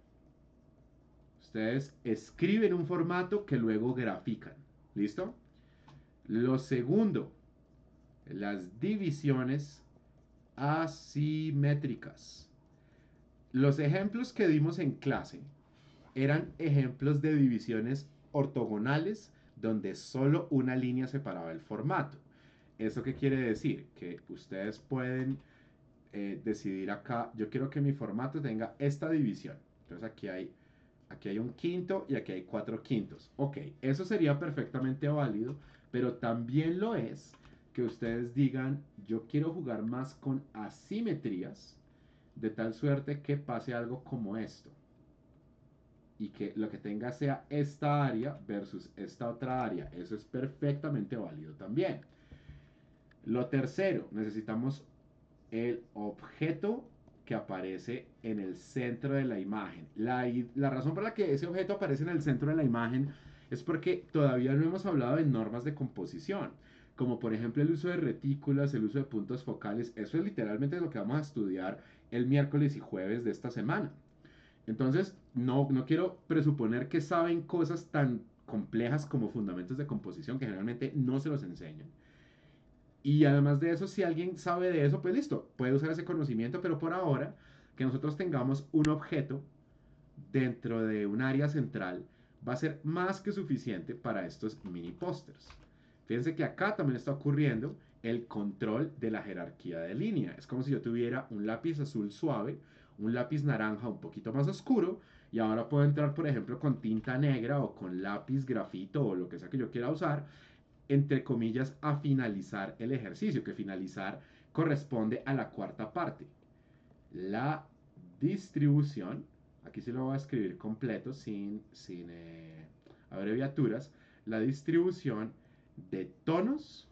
Ustedes escriben un formato que luego grafican. ¿Listo? Lo segundo, las divisiones asimétricas. Los ejemplos que dimos en clase eran ejemplos de divisiones ortogonales donde solo una línea separaba el formato. ¿Eso qué quiere decir? Que ustedes pueden decidir acá, yo quiero que mi formato tenga esta división. Entonces aquí hay un quinto y aquí hay 4/5. Ok, eso sería perfectamente válido, pero también lo es que ustedes digan, yo quiero jugar más con asimetrías, de tal suerte que pase algo como esto. Y que lo que tenga sea esta área versus esta otra área. Eso es perfectamente válido también. Lo tercero, necesitamos el objeto que aparece en el centro de la imagen. La razón por la que ese objeto aparece en el centro de la imagen es porque todavía no hemos hablado de normas de composición, como por ejemplo el uso de retículas, el uso de puntos focales. Eso es literalmente lo que vamos a estudiar el miércoles y jueves de esta semana. Entonces, no quiero presuponer que saben cosas tan complejas como fundamentos de composición, que generalmente no se los enseñan. Y además de eso, si alguien sabe de eso, pues listo, puede usar ese conocimiento, pero por ahora, que nosotros tengamos un objeto dentro de un área central va a ser más que suficiente para estos mini pósters. Fíjense que acá también está ocurriendo el control de la jerarquía de línea. Es como si yo tuviera un lápiz azul suave, un lápiz naranja un poquito más oscuro, y ahora puedo entrar, por ejemplo, con tinta negra o con lápiz grafito o lo que sea que yo quiera usar, entre comillas, a finalizar el ejercicio, que finalizar corresponde a la cuarta parte. La distribución, aquí se lo voy a escribir completo sin abreviaturas, la distribución de tonos,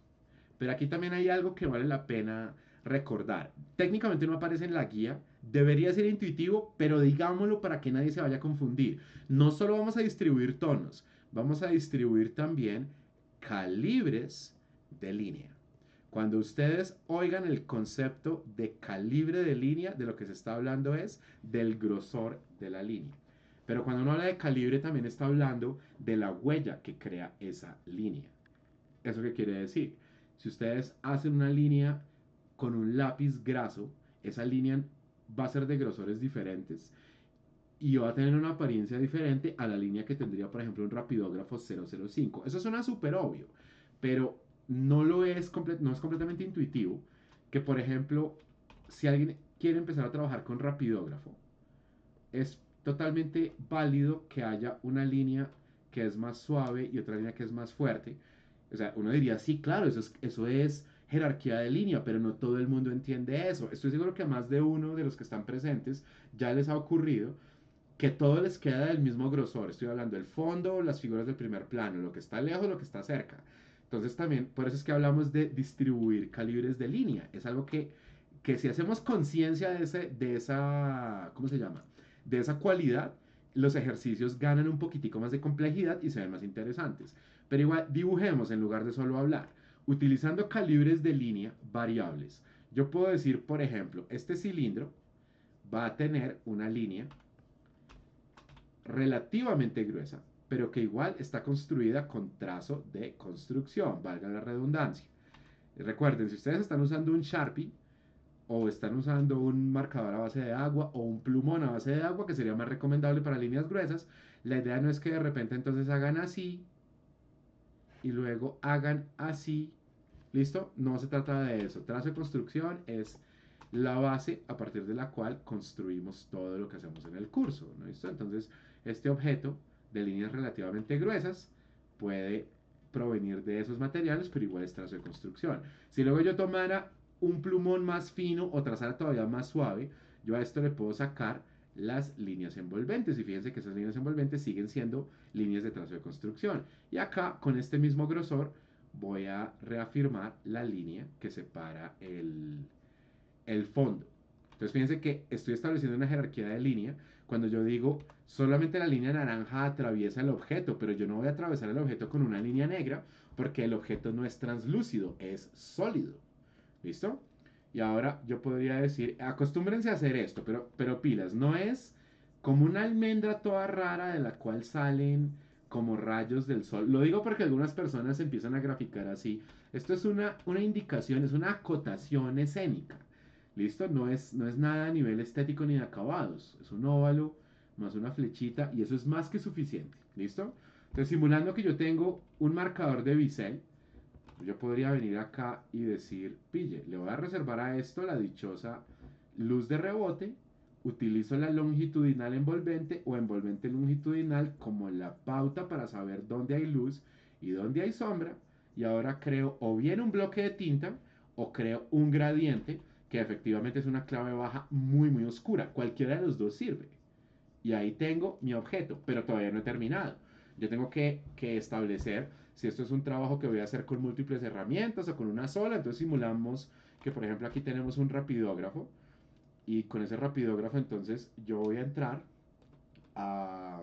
pero aquí también hay algo que vale la pena recordar. Técnicamente no aparece en la guía, debería ser intuitivo, pero digámoslo para que nadie se vaya a confundir. No solo vamos a distribuir tonos, vamos a distribuir también calibres de línea. Cuando ustedes oigan el concepto de calibre de línea, de lo que se está hablando es del grosor de la línea. Pero cuando uno habla de calibre, también está hablando de la huella que crea esa línea. ¿Eso qué quiere decir? Si ustedes hacen una línea con un lápiz graso, esa línea va a ser de grosores diferentes y va a tener una apariencia diferente a la línea que tendría, por ejemplo, un rapidógrafo 005. Eso suena súper obvio, pero no es completamente intuitivo que, por ejemplo, si alguien quiere empezar a trabajar con rapidógrafo, es totalmente válido que haya una línea que es más suave y otra línea que es más fuerte. O sea, uno diría, sí, claro, eso es jerarquía de línea, pero no todo el mundo entiende eso. Estoy seguro que a más de uno de los que están presentes ya les ha ocurrido que todo les queda del mismo grosor. Estoy hablando del fondo, las figuras del primer plano, lo que está lejos, lo que está cerca. Entonces también, por eso es que hablamos de distribuir calibres de línea. Es algo que si hacemos conciencia de esa, ¿cómo se llama? De esa cualidad, los ejercicios ganan un poquitico más de complejidad y se ven más interesantes. Pero igual, dibujemos en lugar de solo hablar, utilizando calibres de línea variables. Yo puedo decir, por ejemplo, este cilindro va a tener una línea relativamente gruesa, pero que igual está construida con trazo de construcción, valga la redundancia. Recuerden, si ustedes están usando un Sharpie o están usando un marcador a base de agua o un plumón a base de agua, que sería más recomendable para líneas gruesas, la idea no es que de repente entonces hagan así y luego hagan así. ¿Listo? No se trata de eso. Trazo de construcción es la base a partir de la cual construimos todo lo que hacemos en el curso. ¿No? ¿Listo? Entonces, este objeto de líneas relativamente gruesas puede provenir de esos materiales, pero igual es trazo de construcción. Si luego yo tomara un plumón más fino o trazara todavía más suave, yo a esto le puedo sacar las líneas envolventes y fíjense que esas líneas envolventes siguen siendo líneas de trazo de construcción. Y acá, con este mismo grosor, voy a reafirmar la línea que separa el fondo. Entonces fíjense que estoy estableciendo una jerarquía de línea cuando yo digo solamente la línea naranja atraviesa el objeto, pero yo no voy a atravesar el objeto con una línea negra porque el objeto no es translúcido, es sólido. ¿Listo? Y ahora yo podría decir, acostúmbrense a hacer esto, pero pilas, no es como una almendra toda rara de la cual salen como rayos del sol. Lo digo porque algunas personas empiezan a graficar así. Esto es una indicación, es una acotación escénica. ¿Listo? No es nada a nivel estético ni de acabados. Es un óvalo más una flechita y eso es más que suficiente. ¿Listo? Entonces, simulando que yo tengo un marcador de bisel, yo podría venir acá y decir, pille, le voy a reservar a esto la dichosa luz de rebote, utilizo la longitudinal envolvente o envolvente longitudinal como la pauta para saber dónde hay luz y dónde hay sombra, y ahora creo o bien un bloque de tinta o creo un gradiente que efectivamente es una clave baja muy muy oscura. Cualquiera de los dos sirve. Y ahí tengo mi objeto, pero todavía no he terminado. Yo tengo que establecer si esto es un trabajo que voy a hacer con múltiples herramientas o con una sola. Entonces simulamos que, por ejemplo, aquí tenemos un rapidógrafo y con ese rapidógrafo entonces yo voy a entrar a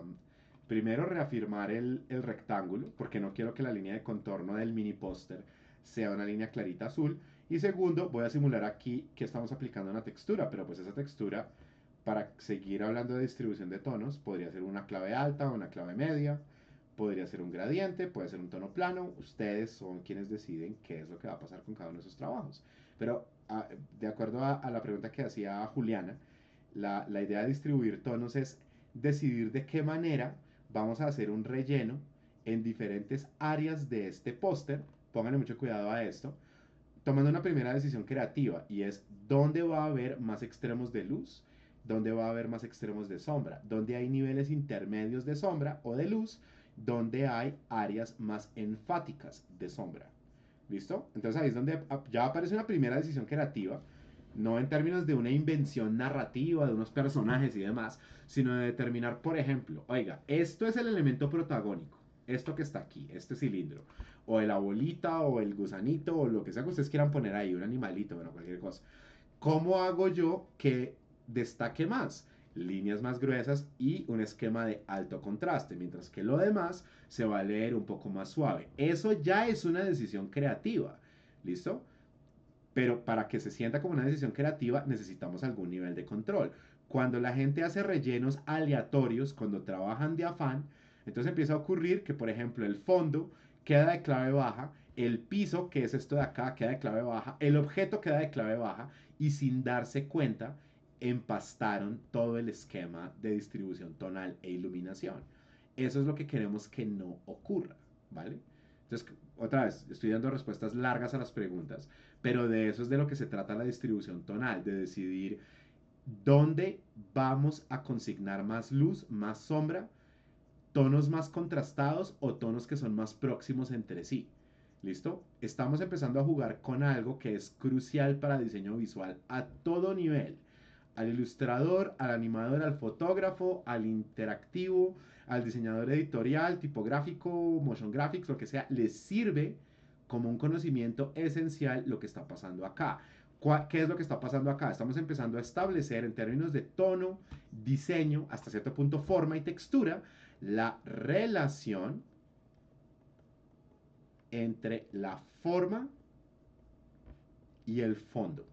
primero reafirmar el rectángulo, porque no quiero que la línea de contorno del mini póster sea una línea clarita azul. Y segundo, voy a simular aquí que estamos aplicando una textura, pero pues esa textura, para seguir hablando de distribución de tonos, podría ser una clave alta o una clave media, podría ser un gradiente, puede ser un tono plano. Ustedes son quienes deciden qué es lo que va a pasar con cada uno de esos trabajos. Pero de acuerdo a la pregunta que hacía Juliana, la idea de distribuir tonos es decidir de qué manera vamos a hacer un relleno en diferentes áreas de este póster. Pónganle mucho cuidado a esto. Tomando una primera decisión creativa y es dónde va a haber más extremos de luz, dónde va a haber más extremos de sombra, dónde hay niveles intermedios de sombra o de luz, dónde hay áreas más enfáticas de sombra. ¿Listo? Entonces ahí es donde ya aparece una primera decisión creativa, no en términos de una invención narrativa, de unos personajes y demás, sino de determinar, por ejemplo, oiga, esto es el elemento protagónico, esto que está aquí, este cilindro, o la bolita, o el gusanito, o lo que sea que ustedes quieran poner ahí, un animalito, bueno, cualquier cosa. ¿Cómo hago yo que destaque más? Líneas más gruesas y un esquema de alto contraste, mientras que lo demás se va a leer un poco más suave. Eso ya es una decisión creativa, ¿listo? Pero para que se sienta como una decisión creativa necesitamos algún nivel de control. Cuando la gente hace rellenos aleatorios, cuando trabajan de afán, entonces empieza a ocurrir que, por ejemplo, el fondo queda de clave baja, el piso, que es esto de acá, queda de clave baja, el objeto queda de clave baja y sin darse cuenta empastaron todo el esquema de distribución tonal e iluminación. Eso es lo que queremos que no ocurra, ¿vale? Entonces, otra vez, estoy dando respuestas largas a las preguntas, pero de eso es de lo que se trata la distribución tonal, de decidir dónde vamos a consignar más luz, más sombra, tonos más contrastados o tonos que son más próximos entre sí. ¿Listo? Estamos empezando a jugar con algo que es crucial para diseño visual a todo nivel. Al ilustrador, al animador, al fotógrafo, al interactivo, al diseñador editorial, tipográfico, motion graphics, lo que sea, les sirve como un conocimiento esencial lo que está pasando acá. ¿Qué es lo que está pasando acá? Estamos empezando a establecer en términos de tono, diseño, hasta cierto punto forma y textura, la relación entre la forma y el fondo.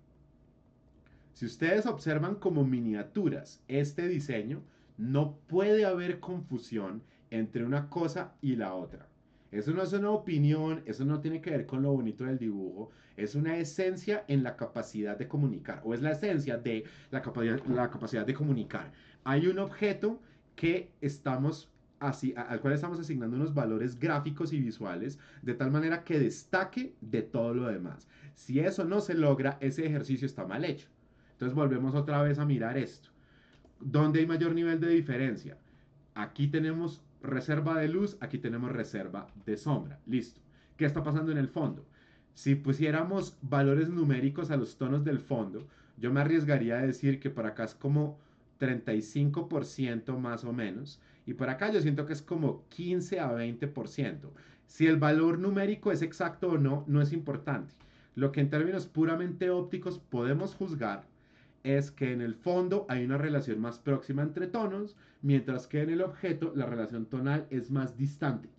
Si ustedes observan como miniaturas este diseño, no puede haber confusión entre una cosa y la otra. Eso no es una opinión, eso no tiene que ver con lo bonito del dibujo, es una esencia en la capacidad de comunicar, o es la esencia de la capacidad de comunicar. Hay un objeto que estamos así, al cual estamos asignando unos valores gráficos y visuales de tal manera que destaque de todo lo demás. Si eso no se logra, ese ejercicio está mal hecho. Entonces volvemos otra vez a mirar esto. ¿Dónde hay mayor nivel de diferencia? Aquí tenemos reserva de luz, aquí tenemos reserva de sombra. Listo. ¿Qué está pasando en el fondo? Si pusiéramos valores numéricos a los tonos del fondo, yo me arriesgaría a decir que por acá es como 35% más o menos. Y por acá yo siento que es como 15 a 20%. Si el valor numérico es exacto o no, no es importante. Lo que en términos puramente ópticos podemos juzgar es que en el fondo hay una relación más próxima entre tonos, mientras que en el objeto la relación tonal es más distante.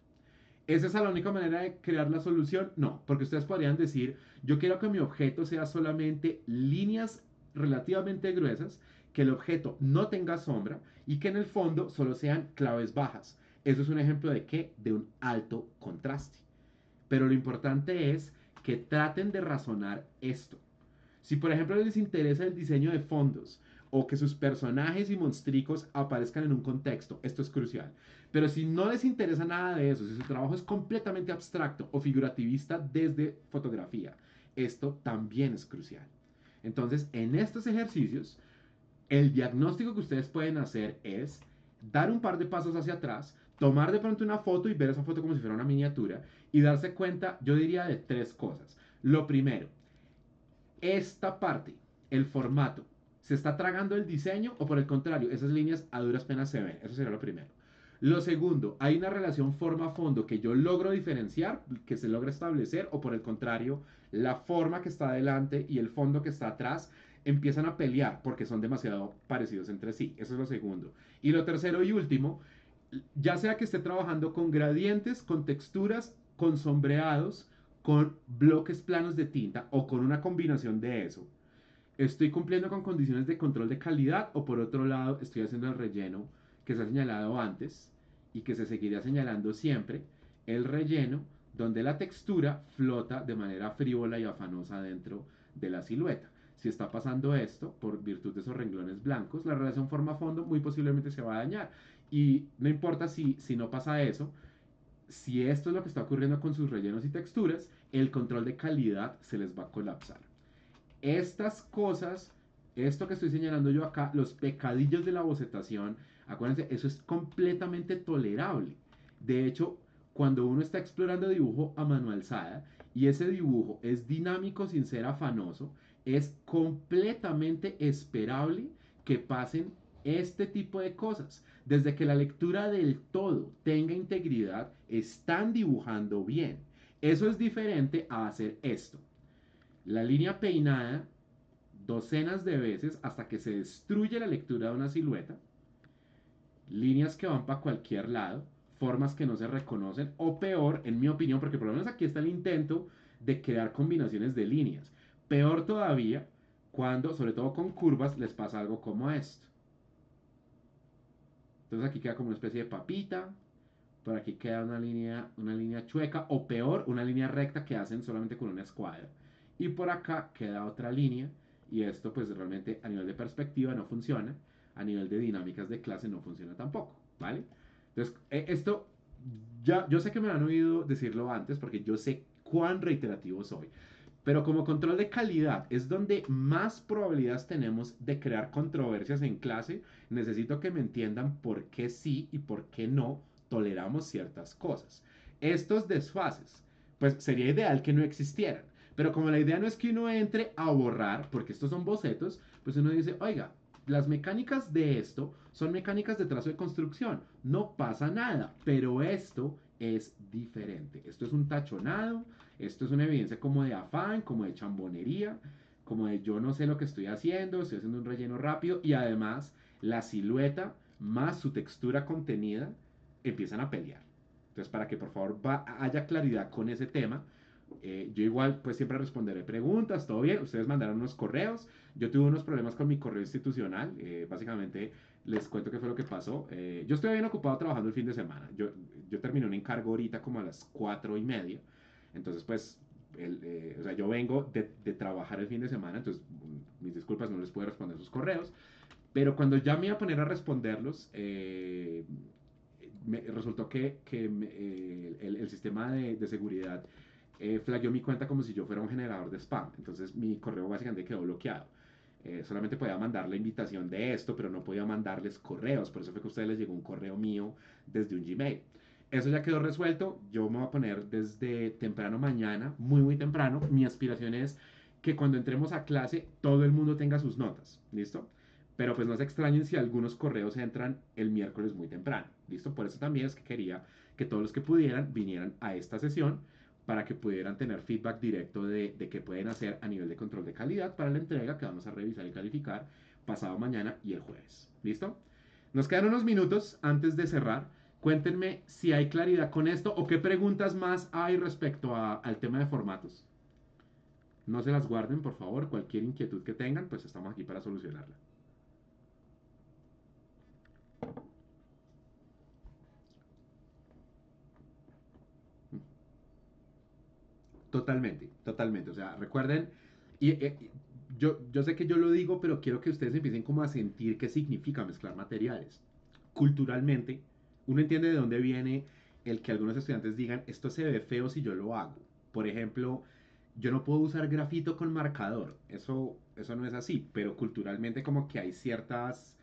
¿Esa es la única manera de crear la solución? No, porque ustedes podrían decir, yo quiero que mi objeto sea solamente líneas relativamente gruesas, que el objeto no tenga sombra y que en el fondo solo sean claves bajas. Eso es un ejemplo de qué? De un alto contraste. Pero lo importante es que traten de razonar esto. Si por ejemplo les interesa el diseño de fondos o que sus personajes y monstricos aparezcan en un contexto, esto es crucial. Pero si no les interesa nada de eso, si su trabajo es completamente abstracto o figurativista desde fotografía, esto también es crucial. Entonces, en estos ejercicios, el diagnóstico que ustedes pueden hacer es dar un par de pasos hacia atrás, tomar de pronto una foto y ver esa foto como si fuera una miniatura y darse cuenta, yo diría, de tres cosas. Lo primero, esta parte, el formato, ¿se está tragando el diseño o por el contrario, esas líneas a duras penas se ven? Eso sería lo primero. Lo segundo, hay una relación forma-fondo que yo logro diferenciar, que se logra establecer, o por el contrario, la forma que está adelante y el fondo que está atrás empiezan a pelear porque son demasiado parecidos entre sí. Eso es lo segundo. Y lo tercero y último, ya sea que esté trabajando con gradientes, con texturas, con sombreados, con bloques planos de tinta o con una combinación de eso, estoy cumpliendo con condiciones de control de calidad o por otro lado estoy haciendo el relleno que se ha señalado antes y que se seguiría señalando siempre, el relleno donde la textura flota de manera frívola y afanosa dentro de la silueta. Si está pasando esto, por virtud de esos renglones blancos, la relación forma-fondo muy posiblemente se va a dañar. Y no importa si no pasa eso, si esto es lo que está ocurriendo con sus rellenos y texturas, el control de calidad se les va a colapsar. Estas cosas, esto que estoy señalando yo acá, los pecadillos de la bocetación, acuérdense, eso es completamente tolerable. De hecho, cuando uno está explorando dibujo a mano alzada y ese dibujo es dinámico sin ser afanoso, es completamente esperable que pasen este tipo de cosas. Desde que la lectura del todo tenga integridad, están dibujando bien. Eso es diferente a hacer esto. La línea peinada docenas de veces hasta que se destruye la lectura de una silueta, líneas que van para cualquier lado, formas que no se reconocen, o peor, en mi opinión, porque por lo menos aquí está el intento de crear combinaciones de líneas. Peor todavía, cuando, sobre todo con curvas, les pasa algo como esto. Entonces aquí queda como una especie de papita, por aquí queda una línea chueca, o peor, una línea recta que hacen solamente con una escuadra. Y por acá queda otra línea, y esto pues realmente a nivel de perspectiva no funciona, a nivel de dinámicas de clase no funciona tampoco, ¿vale? Entonces, esto ya, yo sé que me han oído decirlo antes, porque yo sé cuán reiterativo soy, pero como control de calidad es donde más probabilidades tenemos de crear controversias en clase, necesito que me entiendan por qué sí y por qué no toleramos ciertas cosas. Estos desfases, pues sería ideal que no existieran. Pero como la idea no es que uno entre a borrar, porque estos son bocetos, pues uno dice, oiga, las mecánicas de esto son mecánicas de trazo de construcción. No pasa nada, pero esto es diferente. Esto es un tachonado, esto es una evidencia como de afán, como de chambonería, como de yo no sé lo que estoy haciendo un relleno rápido y además la silueta más su textura contenida empiezan a pelear. Entonces, para que por favor haya claridad con ese tema, yo igual pues siempre responderé preguntas, todo bien, ustedes mandaron unos correos, yo tuve unos problemas con mi correo institucional, básicamente les cuento qué fue lo que pasó. Yo estoy bien ocupado trabajando el fin de semana, yo terminé un encargo ahorita como a las 4:30, entonces pues o sea, yo vengo de trabajar el fin de semana, entonces mis disculpas, no les puedo responder sus correos, pero cuando ya me iba a poner a responderlos, resultó que el sistema de seguridad flagueó mi cuenta como si yo fuera un generador de spam. Entonces mi correo básicamente quedó bloqueado. Solamente podía mandar la invitación de esto, pero no podía mandarles correos. Por eso fue que a ustedes les llegó un correo mío desde un Gmail. Eso ya quedó resuelto. Yo me voy a poner desde temprano mañana, muy, muy temprano. Mi aspiración es que cuando entremos a clase todo el mundo tenga sus notas. ¿Listo? Pero pues no se extrañen si algunos correos entran el miércoles muy temprano. ¿Listo? Por eso también es que quería que todos los que pudieran vinieran a esta sesión para que pudieran tener feedback directo de qué pueden hacer a nivel de control de calidad para la entrega que vamos a revisar y calificar pasado mañana y el jueves. ¿Listo? Nos quedan unos minutos antes de cerrar. Cuéntenme si hay claridad con esto o qué preguntas más hay respecto al tema de formatos. No se las guarden, por favor. Cualquier inquietud que tengan, pues estamos aquí para solucionarla. Totalmente, totalmente. O sea, recuerden, yo sé que yo lo digo, pero quiero que ustedes empiecen como a sentir qué significa mezclar materiales. Culturalmente, uno entiende de dónde viene el que algunos estudiantes digan, esto se ve feo si yo lo hago. Por ejemplo, yo no puedo usar grafito con marcador. Eso no es así, pero culturalmente como que hay ciertas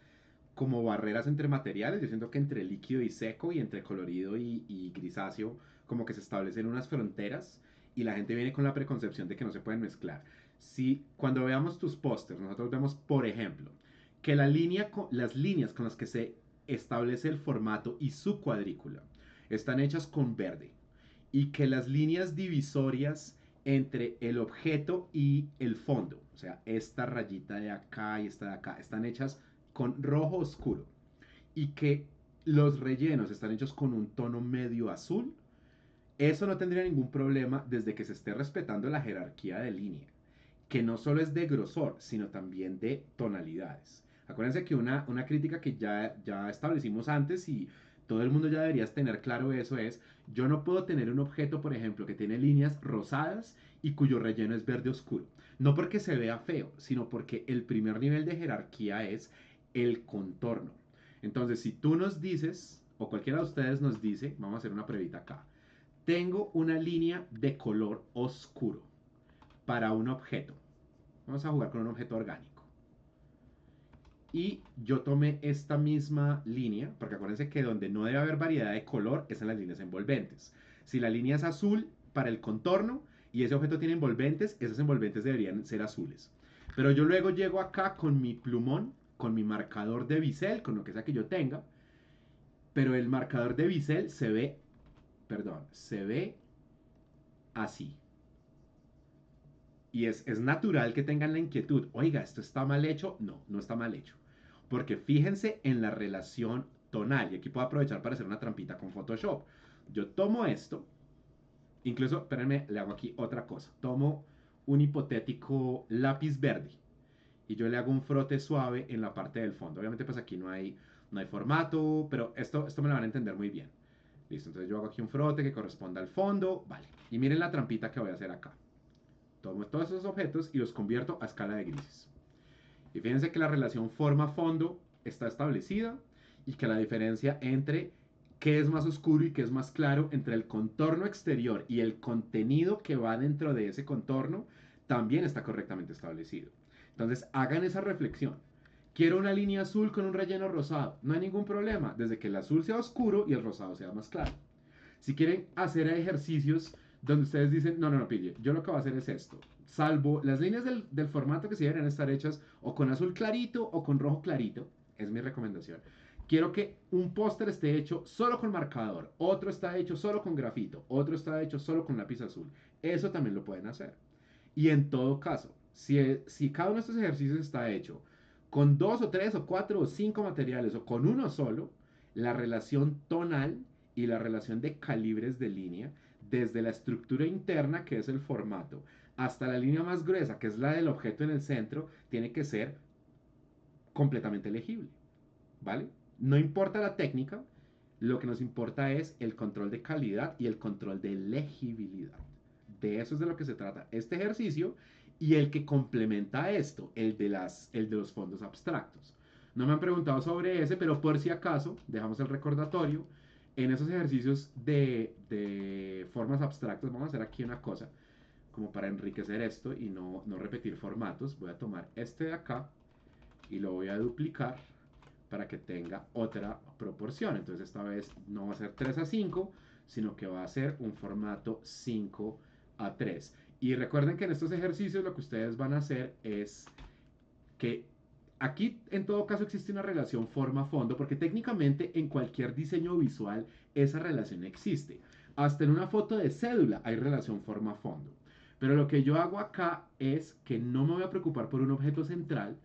como barreras entre materiales. Yo siento que entre líquido y seco y entre colorido y grisáceo como que se establecen unas fronteras y la gente viene con la preconcepción de que no se pueden mezclar. Si cuando veamos tus pósters, nosotros vemos, por ejemplo, que las líneas con las que se establece el formato y su cuadrícula están hechas con verde y que las líneas divisorias entre el objeto y el fondo, o sea, esta rayita de acá y esta de acá, están hechas con rojo oscuro y que los rellenos están hechos con un tono medio azul, eso no tendría ningún problema desde que se esté respetando la jerarquía de línea, que no solo es de grosor, sino también de tonalidades. Acuérdense que una crítica que ya establecimos antes y todo el mundo ya deberías tener claro eso es, yo no puedo tener un objeto, por ejemplo, que tiene líneas rosadas y cuyo relleno es verde oscuro. No porque se vea feo, sino porque el primer nivel de jerarquía es el contorno. Entonces, si tú nos dices, o cualquiera de ustedes nos dice, vamos a hacer una pruebita acá, tengo una línea de color oscuro para un objeto. Vamos a jugar con un objeto orgánico. Y yo tomé esta misma línea, porque acuérdense que donde no debe haber variedad de color es en las líneas envolventes. Si la línea es azul para el contorno y ese objeto tiene envolventes, esas envolventes deberían ser azules. Pero yo luego llego acá con mi plumón, con mi marcador de bisel, con lo que sea que yo tenga, pero el marcador de bisel se ve así. Y es natural que tengan la inquietud, oiga, ¿esto está mal hecho? No, no está mal hecho. Porque fíjense en la relación tonal. Y aquí puedo aprovechar para hacer una trampita con Photoshop. Yo tomo esto, incluso, espérenme, le hago aquí otra cosa. Tomo un hipotético lápiz verde y yo le hago un frote suave en la parte del fondo. Obviamente pues aquí no hay formato, pero esto me lo van a entender muy bien. Listo, entonces yo hago aquí un frote que corresponda al fondo, vale. Y miren la trampita que voy a hacer acá. Tomo todos esos objetos y los convierto a escala de grises. Y fíjense que la relación forma-fondo está establecida y que la diferencia entre qué es más oscuro y qué es más claro entre el contorno exterior y el contenido que va dentro de ese contorno también está correctamente establecido. Entonces hagan esa reflexión. Quiero una línea azul con un relleno rosado. No hay ningún problema, desde que el azul sea oscuro y el rosado sea más claro. Si quieren hacer ejercicios donde ustedes dicen, no, no, no, pille, yo lo que voy a hacer es esto. Salvo las líneas del formato que sí deberían estar hechas o con azul clarito o con rojo clarito, es mi recomendación. Quiero que un póster esté hecho solo con marcador, otro está hecho solo con grafito, otro está hecho solo con lápiz azul. Eso también lo pueden hacer. Y en todo caso, si cada uno de estos ejercicios está hecho con dos o tres o cuatro o cinco materiales o con uno solo, la relación tonal y la relación de calibres de línea, desde la estructura interna, que es el formato, hasta la línea más gruesa, que es la del objeto en el centro, tiene que ser completamente legible, ¿vale? No importa la técnica, lo que nos importa es el control de calidad y el control de legibilidad. De eso es de lo que se trata este ejercicio y el que complementa esto, el de los fondos abstractos. No me han preguntado sobre ese, pero por si acaso, dejamos el recordatorio. En esos ejercicios de formas abstractas, vamos a hacer aquí una cosa, como para enriquecer esto y no repetir formatos. Voy a tomar este de acá y lo voy a duplicar para que tenga otra proporción. Entonces esta vez no va a ser 3 a 5, sino que va a ser un formato 5 a 3. Y recuerden que en estos ejercicios lo que ustedes van a hacer es que aquí en todo caso existe una relación forma-fondo, porque técnicamente en cualquier diseño visual esa relación existe. Hasta en una foto de cédula hay relación forma-fondo. Pero lo que yo hago acá es que no me voy a preocupar por un objeto central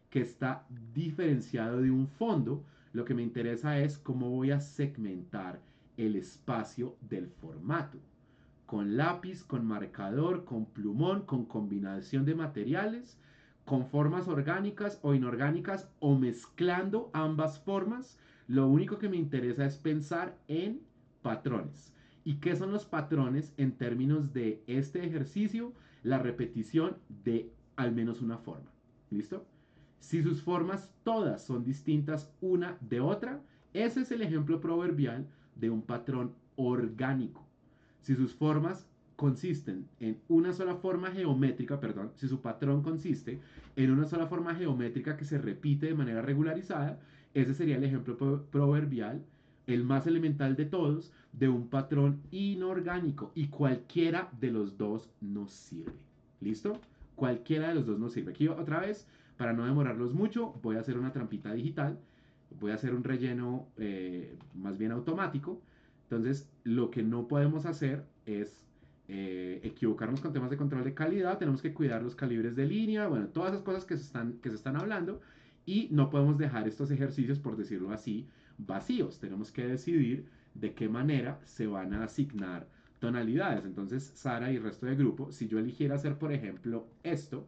que está diferenciado de un fondo. Lo que me interesa es cómo voy a segmentar el espacio del formato. Con lápiz, con marcador, con plumón, con combinación de materiales, con formas orgánicas o inorgánicas o mezclando ambas formas. Lo único que me interesa es pensar en patrones. ¿Y qué son los patrones en términos de este ejercicio? La repetición de al menos una forma. ¿Listo? Si sus formas todas son distintas una de otra, ese es el ejemplo proverbial de un patrón orgánico. Si sus formas consisten en una sola forma geométrica, perdón, si su patrón consiste en una sola forma geométrica que se repite de manera regularizada, ese sería el ejemplo proverbial, el más elemental de todos, de un patrón inorgánico, y cualquiera de los dos nos sirve. ¿Listo? Cualquiera de los dos nos sirve. Aquí otra vez, para no demorarlos mucho, voy a hacer una trampita digital, voy a hacer un relleno más bien automático. Entonces, lo que no podemos hacer es equivocarnos con temas de control de calidad, tenemos que cuidar los calibres de línea, bueno, todas esas cosas que se están hablando, y no podemos dejar estos ejercicios, por decirlo así, vacíos. Tenemos que decidir de qué manera se van a asignar tonalidades. Entonces, Sara y el resto del grupo, si yo eligiera hacer, por ejemplo, esto,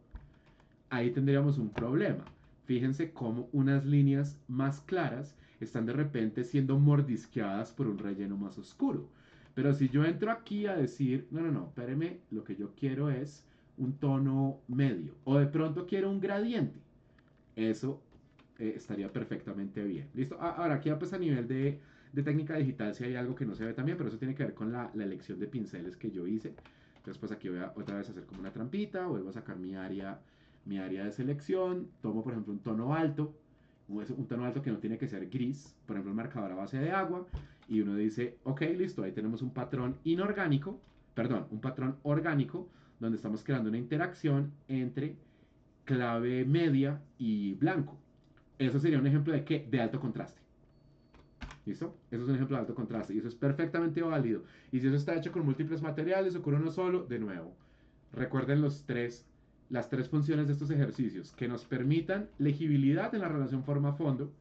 ahí tendríamos un problema. Fíjense cómo unas líneas más claras están de repente siendo mordisqueadas por un relleno más oscuro. Pero si yo entro aquí a decir, no, no, no, espéreme, lo que yo quiero es un tono medio. O de pronto quiero un gradiente. Eso estaría perfectamente bien. ¿Listo? Ahora, aquí pues a nivel de técnica digital si hay algo que no se ve también, pero eso tiene que ver con la elección de pinceles que yo hice. Entonces pues aquí voy a otra vez hacer como una trampita, vuelvo a sacar mi área de selección, tomo por ejemplo un tono alto, un tono alto que no tiene que ser gris, por ejemplo el marcador a base de agua, y uno dice, ok, listo, ahí tenemos un patrón inorgánico, perdón, un patrón orgánico, donde estamos creando una interacción entre clave media y blanco. Eso sería un ejemplo de qué? De alto contraste. ¿Listo? Eso es un ejemplo de alto contraste y eso es perfectamente válido. Y si eso está hecho con múltiples materiales o con uno solo, de nuevo, recuerden las tres funciones de estos ejercicios, que nos permitan legibilidad en la relación forma-fondo,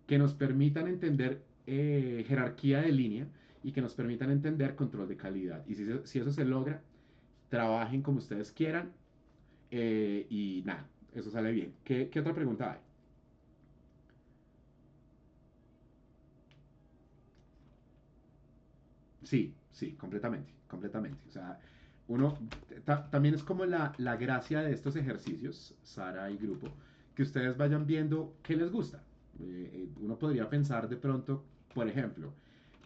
que nos permitan entender jerarquía de línea y que nos permitan entender control de calidad. Y si eso se logra, trabajen como ustedes quieran y nada, eso sale bien. ¿Qué otra pregunta hay? Sí, sí, completamente, completamente. O sea, uno, también es como la gracia de estos ejercicios, Sara y grupo, que ustedes vayan viendo qué les gusta. Uno podría pensar de pronto, por ejemplo,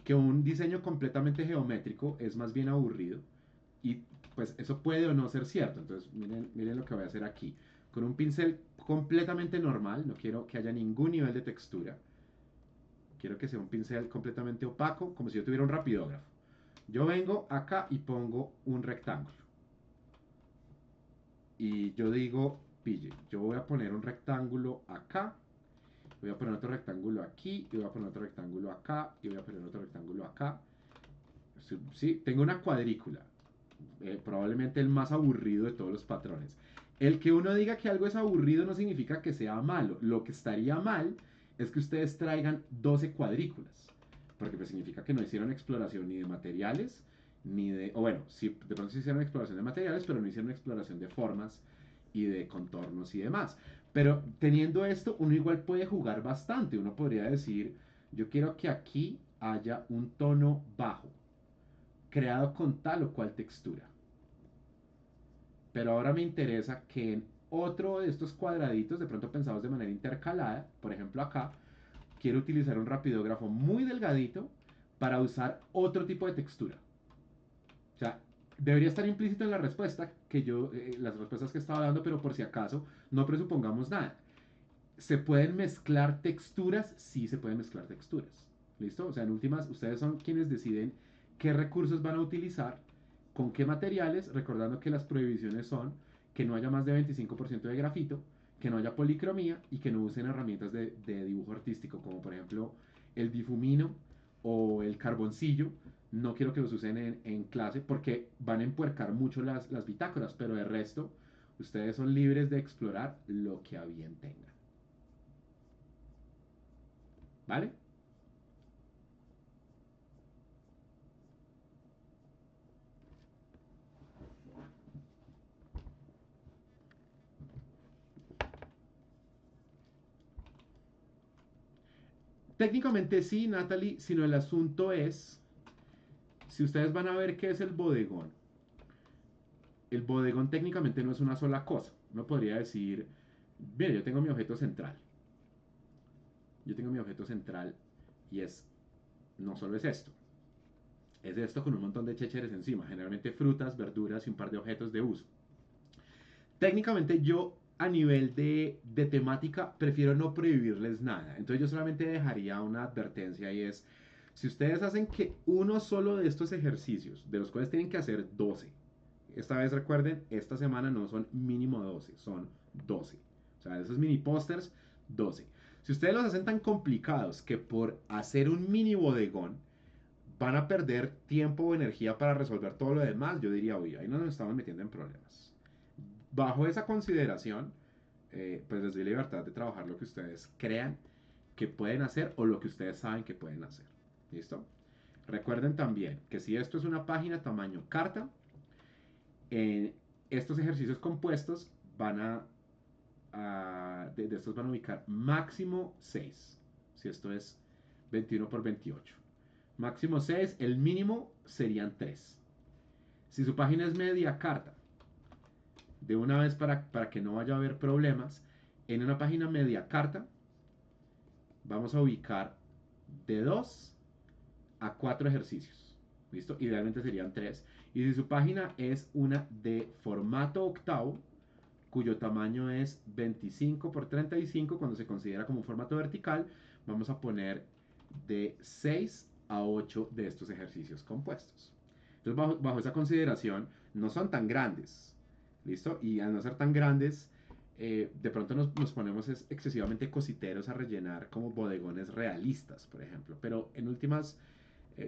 que un diseño completamente geométrico es más bien aburrido y pues eso puede o no ser cierto. Entonces, miren lo que voy a hacer aquí. Con un pincel completamente normal, no quiero que haya ningún nivel de textura. Quiero que sea un pincel completamente opaco, como si yo tuviera un rapidógrafo. Yo vengo acá y pongo un rectángulo. Y yo digo, pille, yo voy a poner un rectángulo acá, voy a poner otro rectángulo aquí, y voy a poner otro rectángulo acá, y voy a poner otro rectángulo acá. Sí, tengo una cuadrícula, probablemente el más aburrido de todos los patrones. El que uno diga que algo es aburrido no significa que sea malo. Lo que estaría mal es que ustedes traigan 12 cuadrículas. Porque pues significa que no hicieron exploración ni de materiales, ni de... O bueno, sí, de pronto sí hicieron exploración de materiales, pero no hicieron exploración de formas y de contornos y demás. Pero teniendo esto, uno igual puede jugar bastante. Uno podría decir, yo quiero que aquí haya un tono bajo, creado con tal o cual textura. Pero ahora me interesa que en otro de estos cuadraditos, de pronto pensados de manera intercalada, por ejemplo acá, quiero utilizar un rapidógrafo muy delgadito para usar otro tipo de textura. O sea, debería estar implícito en la respuesta que yo, las respuestas que estaba dando, pero por si acaso no presupongamos nada. ¿Se pueden mezclar texturas? Sí, se pueden mezclar texturas. ¿Listo? O sea, en últimas, ustedes son quienes deciden qué recursos van a utilizar, con qué materiales, recordando que las prohibiciones son que no haya más de 25% de grafito, que no haya policromía y que no usen herramientas de dibujo artístico, como por ejemplo el difumino o el carboncillo, No quiero que los usen en clase porque van a empuercar mucho las bitácoras, pero de resto, ustedes son libres de explorar lo que a bien tengan. ¿Vale? Técnicamente sí, Natalie, sino el asunto es, si ustedes van a ver qué es el bodegón técnicamente no es una sola cosa. Uno podría decir, bien, yo tengo mi objeto central y no solo es esto con un montón de chécheres encima, generalmente frutas, verduras y un par de objetos de uso. Técnicamente yo a nivel de temática prefiero no prohibirles nada. Entonces yo solamente dejaría una advertencia y es, si ustedes hacen que uno solo de estos ejercicios, de los cuales tienen que hacer 12, esta vez recuerden, esta semana no son mínimo 12, son 12. O sea, esos mini pósters, 12. Si ustedes los hacen tan complicados que por hacer un mini bodegón van a perder tiempo o energía para resolver todo lo demás, yo diría, oye, ahí no nos estamos metiendo en problemas. Bajo esa consideración, pues les doy libertad de trabajar lo que ustedes crean que pueden hacer o lo que ustedes saben que pueden hacer. ¿Listo? Recuerden también que si esto es una página tamaño carta, en estos ejercicios compuestos de estos van a ubicar máximo 6. Si esto es 21 por 28. Máximo 6, el mínimo serían 3. Si su página es media carta, de una vez para que no vaya a haber problemas, en una página media carta vamos a ubicar de 2 a 4 ejercicios. ¿Listo? Idealmente serían 3. Y si su página es una de formato octavo, cuyo tamaño es 25 por 35, cuando se considera como un formato vertical, vamos a poner de 6 a 8 de estos ejercicios compuestos. Entonces, bajo esa consideración, no son tan grandes. ¿Listo? Y al no ser tan grandes, de pronto nos ponemos excesivamente cositeros a rellenar como bodegones realistas, por ejemplo. Pero en últimas,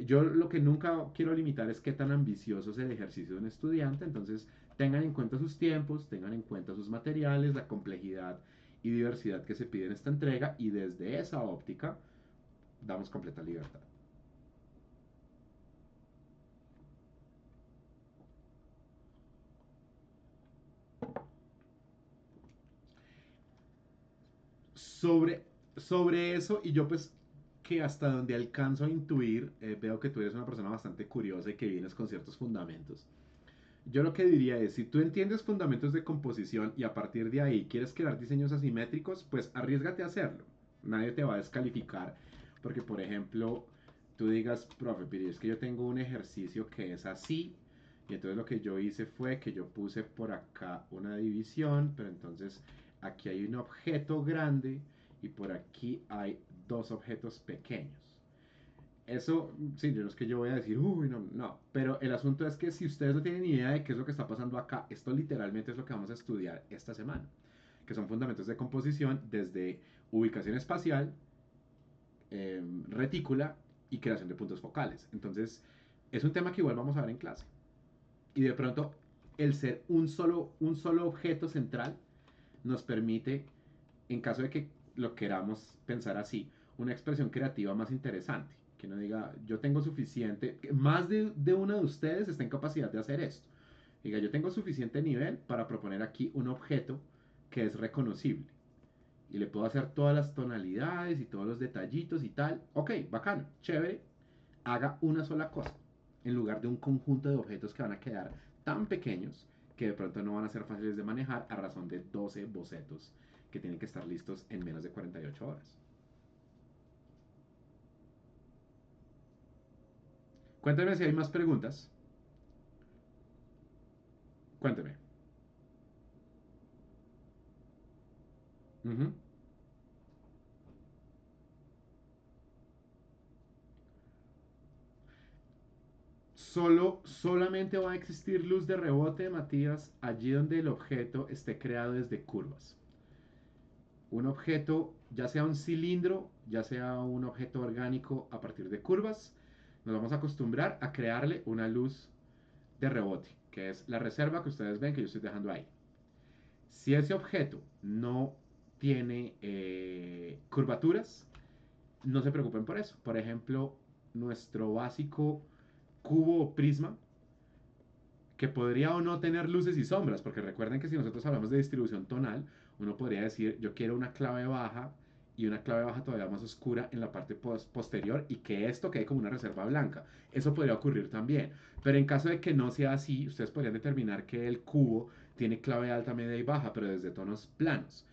yo lo que nunca quiero limitar es qué tan ambicioso es el ejercicio de un estudiante, entonces tengan en cuenta sus tiempos, tengan en cuenta sus materiales, la complejidad y diversidad que se pide en esta entrega y desde esa óptica damos completa libertad. Sobre, sobre eso y yo pues que hasta donde alcanzo a intuir, veo que tú eres una persona bastante curiosa y que vienes con ciertos fundamentos. Yo lo que diría es, si tú entiendes fundamentos de composición y a partir de ahí quieres crear diseños asimétricos, pues arriesgate a hacerlo. Nadie te va a descalificar porque, por ejemplo, tú digas, profe, pero es que yo tengo un ejercicio que es así y entonces lo que yo hice fue que yo puse por acá una división, pero entonces aquí hay un objeto grande y por aquí hay dos objetos pequeños. Eso, sí, yo no es que yo voy a decir, uy, no, no, pero el asunto es que si ustedes no tienen ni idea de qué es lo que está pasando acá, esto literalmente es lo que vamos a estudiar esta semana, que son fundamentos de composición desde ubicación espacial, retícula y creación de puntos focales. Entonces, es un tema que igual vamos a ver en clase. Y de pronto, el ser un solo objeto central nos permite, en caso de que lo queramos pensar así, una expresión creativa más interesante. Que no diga, yo tengo suficiente, que más de uno de ustedes está en capacidad de hacer esto. Diga, yo tengo suficiente nivel para proponer aquí un objeto que es reconocible. Y le puedo hacer todas las tonalidades y todos los detallitos y tal. Ok, bacano, chévere. Haga una sola cosa. En lugar de un conjunto de objetos que van a quedar tan pequeños que de pronto no van a ser fáciles de manejar a razón de 12 bocetos que tienen que estar listos en menos de 48 horas. Cuéntame si hay más preguntas. Cuénteme. Ujú. Solamente va a existir luz de rebote, Matías, allí donde el objeto esté creado desde curvas. Un objeto, ya sea un cilindro, ya sea un objeto orgánico a partir de curvas, Nos vamos a acostumbrar a crearle una luz de rebote, que es la reserva que ustedes ven que yo estoy dejando ahí. Si ese objeto no tiene curvaturas, no se preocupen por eso. Por ejemplo, nuestro básico cubo o prisma, que podría o no tener luces y sombras, porque recuerden que si nosotros hablamos de distribución tonal, uno podría decir, yo quiero una clave baja y una clave baja todavía más oscura en la parte posterior y que esto quede como una reserva blanca. Eso podría ocurrir también. Pero en caso de que no sea así, ustedes podrían determinar que el cubo tiene clave alta, media y baja, pero desde tonos planos.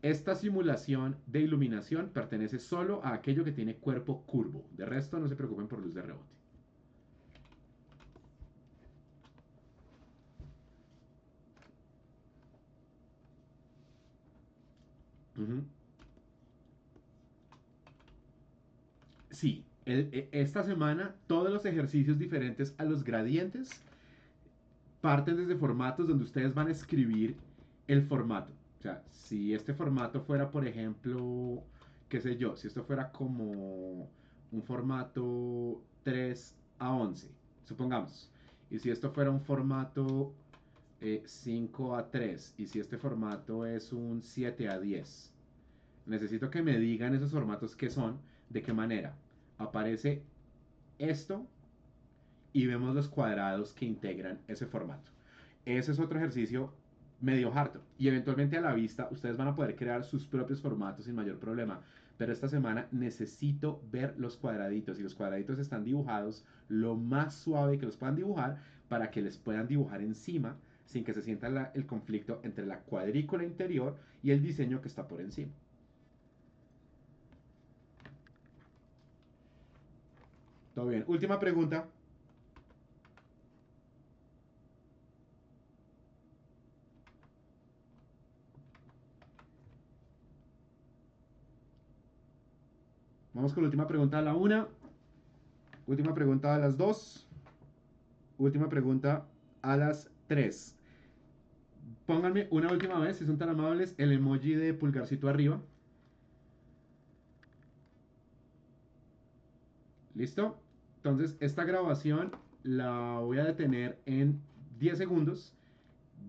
Esta simulación de iluminación pertenece solo a aquello que tiene cuerpo curvo. De resto, no se preocupen por luz de rebote. Uh -huh. Sí, esta semana todos los ejercicios diferentes a los gradientes parten desde formatos donde ustedes van a escribir el formato. O sea, si este formato fuera, por ejemplo, qué sé yo, si esto fuera como un formato 3:11, supongamos, y si esto fuera un formato 5:3, y si este formato es un 7:10, necesito que me digan esos formatos qué son, de qué manera. Aparece esto y vemos los cuadrados que integran ese formato. Ese es otro ejercicio medio harto. Y eventualmente a la vista ustedes van a poder crear sus propios formatos sin mayor problema. Pero esta semana necesito ver los cuadraditos. Y los cuadraditos están dibujados lo más suave que los puedan dibujar para que les puedan dibujar encima sin que se sienta el conflicto entre la cuadrícula interior y el diseño que está por encima. Todo bien. Última pregunta. Vamos con la última pregunta a la una. Última pregunta a las dos. Última pregunta a las 3. Pónganme una última vez, si son tan amables, el emoji de pulgarcito arriba. ¿Listo? Entonces, esta grabación la voy a detener en 10 segundos.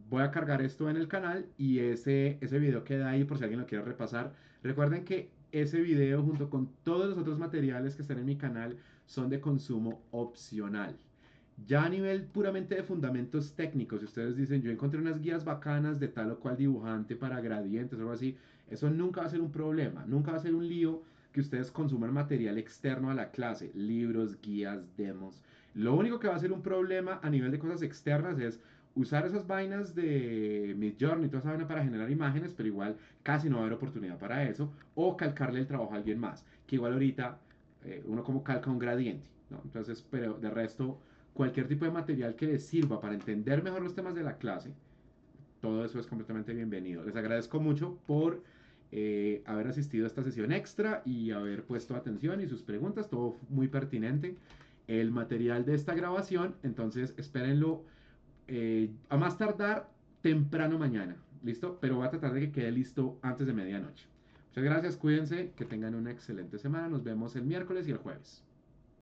Voy a cargar esto en el canal y ese video queda ahí por si alguien lo quiere repasar. Recuerden que ese video junto con todos los otros materiales que están en mi canal son de consumo opcional. Ya a nivel puramente de fundamentos técnicos, si ustedes dicen, yo encontré unas guías bacanas de tal o cual dibujante para gradientes o algo así, eso nunca va a ser un problema, nunca va a ser un lío que ustedes consuman material externo a la clase, libros, guías, demos. Lo único que va a ser un problema a nivel de cosas externas es usar esas vainas de Midjourney y toda esa vaina para generar imágenes, pero igual casi no va a haber oportunidad para eso, o calcarle el trabajo a alguien más, que igual ahorita uno como calca un gradiente, ¿no? Entonces, pero de resto cualquier tipo de material que les sirva para entender mejor los temas de la clase, todo eso es completamente bienvenido. Les agradezco mucho por haber asistido a esta sesión extra y haber puesto atención y sus preguntas, todo muy pertinente. El material de esta grabación, entonces espérenlo a más tardar temprano mañana, ¿listo? Pero voy a tratar de que quede listo antes de medianoche. Muchas gracias, cuídense, que tengan una excelente semana, nos vemos el miércoles y el jueves.